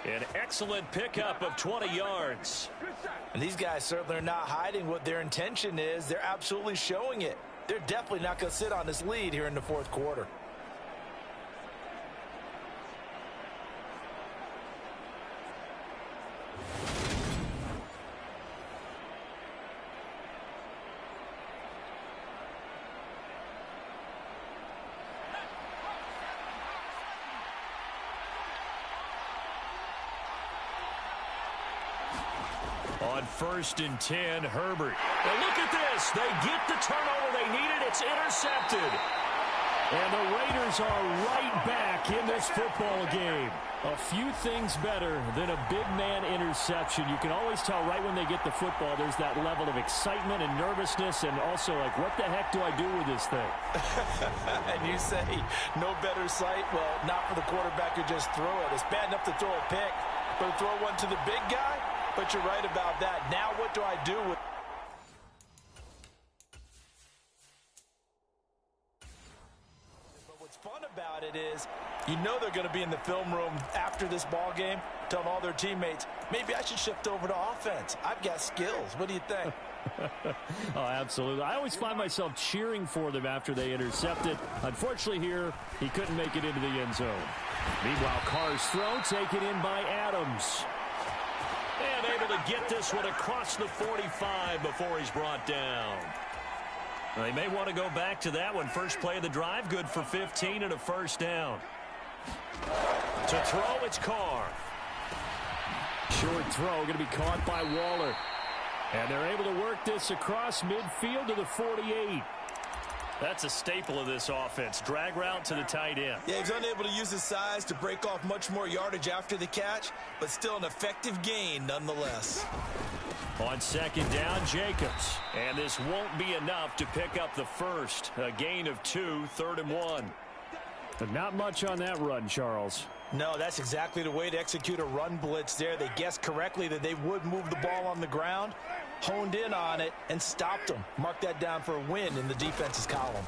An excellent pickup of 20 yards. And these guys certainly are not hiding what their intention is. They're absolutely showing it. They're definitely not going to sit on this lead here in the 4th quarter. On 1st and 10, Herbert. And look at this. They get the turnover they needed. It's intercepted. And the Raiders are right back in this football game. A few things better than a big man interception. You can always tell right when they get the football, there's that level of excitement and nervousness and also like, what the heck do I do with this thing? And you say, no better sight? Well, not for the quarterback who just threw it. It's bad enough to throw a pick, but to throw one to the big guy? But you're right about that. Now what do I do with fun about it is, you know they're going to be in the film room after this ball game, telling all their teammates, maybe I should shift over to offense. I've got skills. What do you think? Oh, absolutely. I always find myself cheering for them after they intercept it. Unfortunately here, he couldn't make it into the end zone. Meanwhile, Carr's throw taken in by Adams. And able to get this one across the 45 before he's brought down. They may want to go back to that one. First play of the drive, good for 15 and a first down. To throw, it's Carr. Short throw going to be caught by Waller. And they're able to work this across midfield to the 48. That's a staple of this offense. Drag route to the tight end. Yeah, he's unable to use his size to break off much more yardage after the catch, but still an effective gain nonetheless. On second down, Jacobs. And this won't be enough to pick up the first. A gain of 2, 3rd and 1. But not much on that run, Charles. No, that's exactly the way to execute a run blitz there. They guessed correctly that they would move the ball on the ground, honed in on it, and stopped them. Mark that down for a win in the defense's column.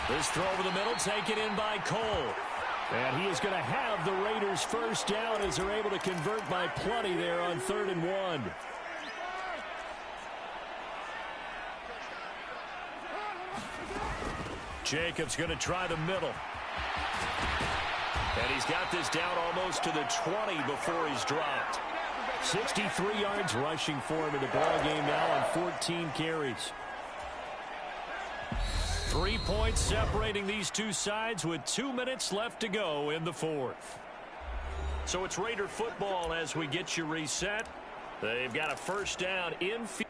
This throw over the middle taken in by Cole. And he is going to have the Raiders first down as they're able to convert by plenty there on 3rd and 1. Jacobs going to try the middle. And he's got this down almost to the 20 before he's dropped. 63 yards rushing for him in the ball game now on 14 carries. 3 points separating these two sides with 2 minutes left to go in the fourth. So it's Raider football as we get you reset. They've got a first down in field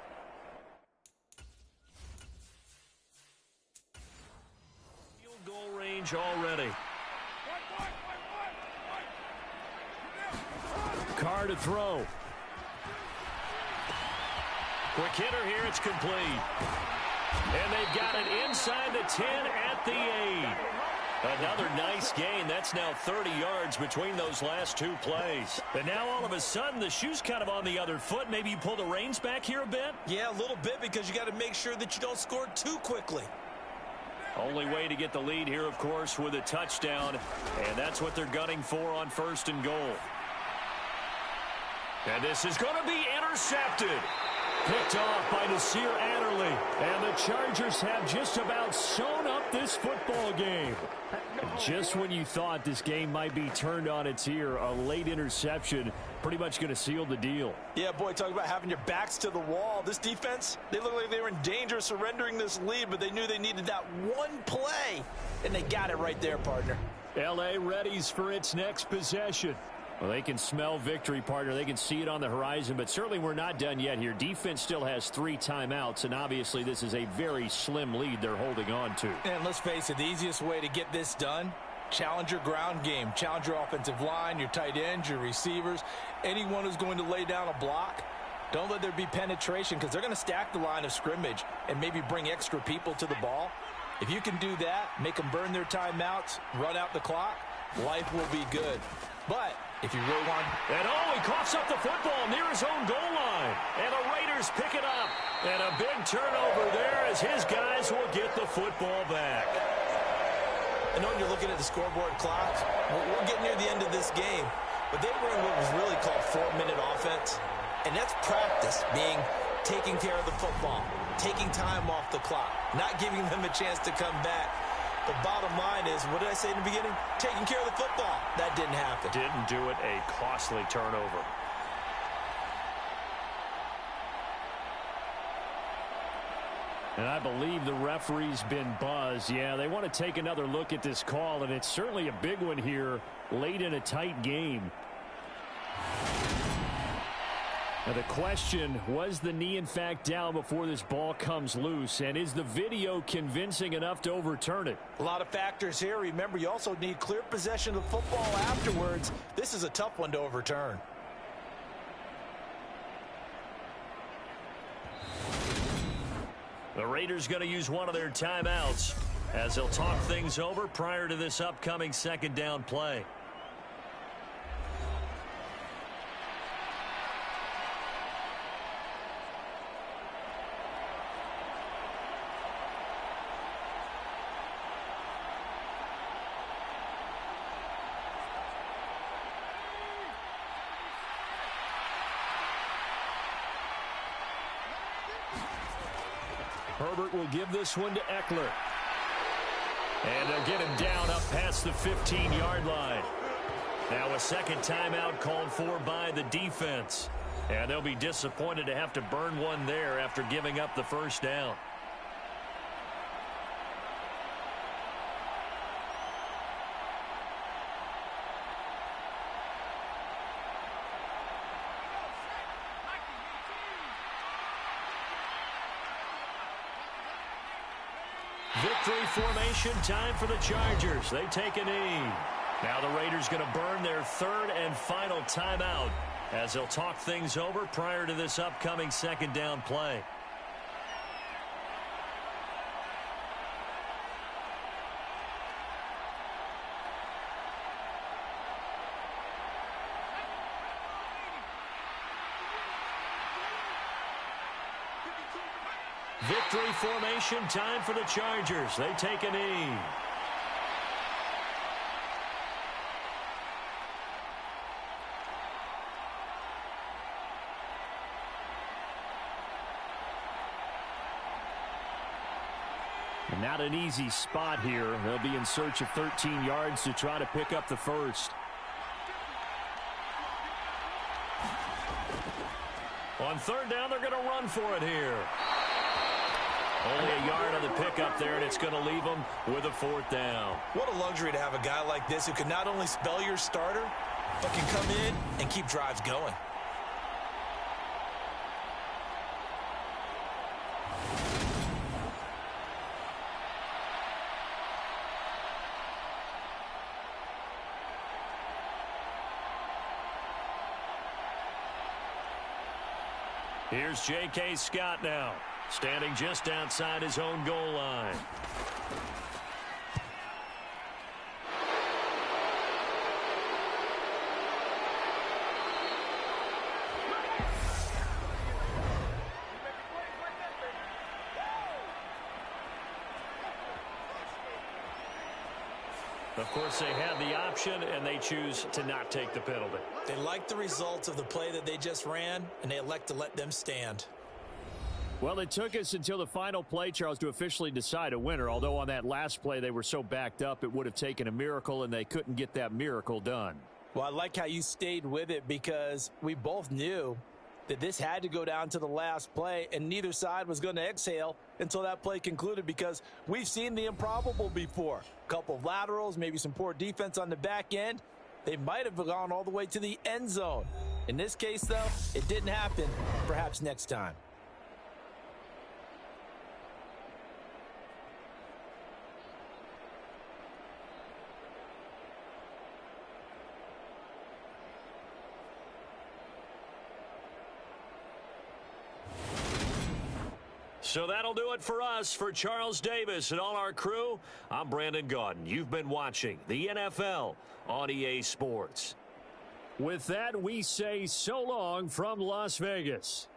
goal range already. Carr to throw. Quick hitter here, it's complete. And they've got it inside the 10 at the 8. Another nice gain. That's now 30 yards between those last two plays. And now all of a sudden the shoe's kind of on the other foot. Maybe you pull the reins back here a bit? Yeah, a little bit, because you got to make sure that you don't score too quickly. Only way to get the lead here, of course, with a touchdown. And that's what they're gunning for on 1st and goal. And this is going to be intercepted. Picked off by Nasir Adderley. And the Chargers have just about sewn up this football game. Just when you thought this game might be turned on its ear, a late interception pretty much going to seal the deal. Yeah, boy, talk about having your backs to the wall. This defense, they look like they were in danger of surrendering this lead, but they knew they needed that one play, and they got it right there, partner. L.A. readies for its next possession. Well, they can smell victory, partner. They can see it on the horizon, but certainly we're not done yet here. Defense still has 3 timeouts, and obviously this is a very slim lead they're holding on to. And let's face it, the easiest way to get this done, challenge your ground game. Challenge your offensive line, your tight ends, your receivers, anyone who's going to lay down a block. Don't let there be penetration, because they're going to stack the line of scrimmage and maybe bring extra people to the ball. If you can do that, make them burn their timeouts, run out the clock, life will be good. But if you really want... And he coughs up the football near his own goal line. And the Raiders pick it up. And a big turnover there as his guys will get the football back. I know when you're looking at the scoreboard clock, we're getting near the end of this game. But they were in what was really called 4-minute offense. And that's practice, taking care of the football, taking time off the clock, not giving them a chance to come back. The bottom line is, what did I say in the beginning? Taking care of the football. That didn't happen. Didn't do it. A costly turnover. And I believe the referee's been buzzed. Yeah, they want to take another look at this call, and it's certainly a big one here late in a tight game. Now the question, was the knee in fact down before this ball comes loose? And is the video convincing enough to overturn it? A lot of factors here. Remember, you also need clear possession of the football afterwards. This is a tough one to overturn. The Raiders going to use one of their timeouts as they'll talk things over prior to this upcoming 2nd down play. Herbert will give this one to Eckler. And they'll get him down up past the 15-yard line. Now a second timeout called for by the defense. And they'll be disappointed to have to burn one there after giving up the first down. Victory formation time for the Chargers. They take a knee. Now the Raiders going to burn their third and final timeout as they'll talk things over prior to this upcoming second down play. Victory formation time for the Chargers. They take a knee. And not an easy spot here. They'll be in search of 13 yards to try to pick up the first. On third down, they're going to run for it here. Only a yard on the pickup there, and it's going to leave them with a fourth down. What a luxury to have a guy like this who can not only spell your starter, but can come in and keep drives going. Here's J.K. Scott now, standing just outside his own goal line. Of course, they had the option, and they choose to not take the penalty. They like the results of the play that they just ran, and they elect to let them stand. Well, it took us until the final play, Charles, to officially decide a winner, although on that last play they were so backed up it would have taken a miracle, and they couldn't get that miracle done. Well, I like how you stayed with it because we both knew that this had to go down to the last play, and neither side was going to exhale until that play concluded because we've seen the improbable before. A couple of laterals, maybe some poor defense on the back end. They might have gone all the way to the end zone. In this case, though, it didn't happen. Perhaps next time. So that'll do it for us. For Charles Davis and all our crew, I'm Brandon Gaudin. You've been watching the NFL on EA Sports. With that, we say so long from Las Vegas.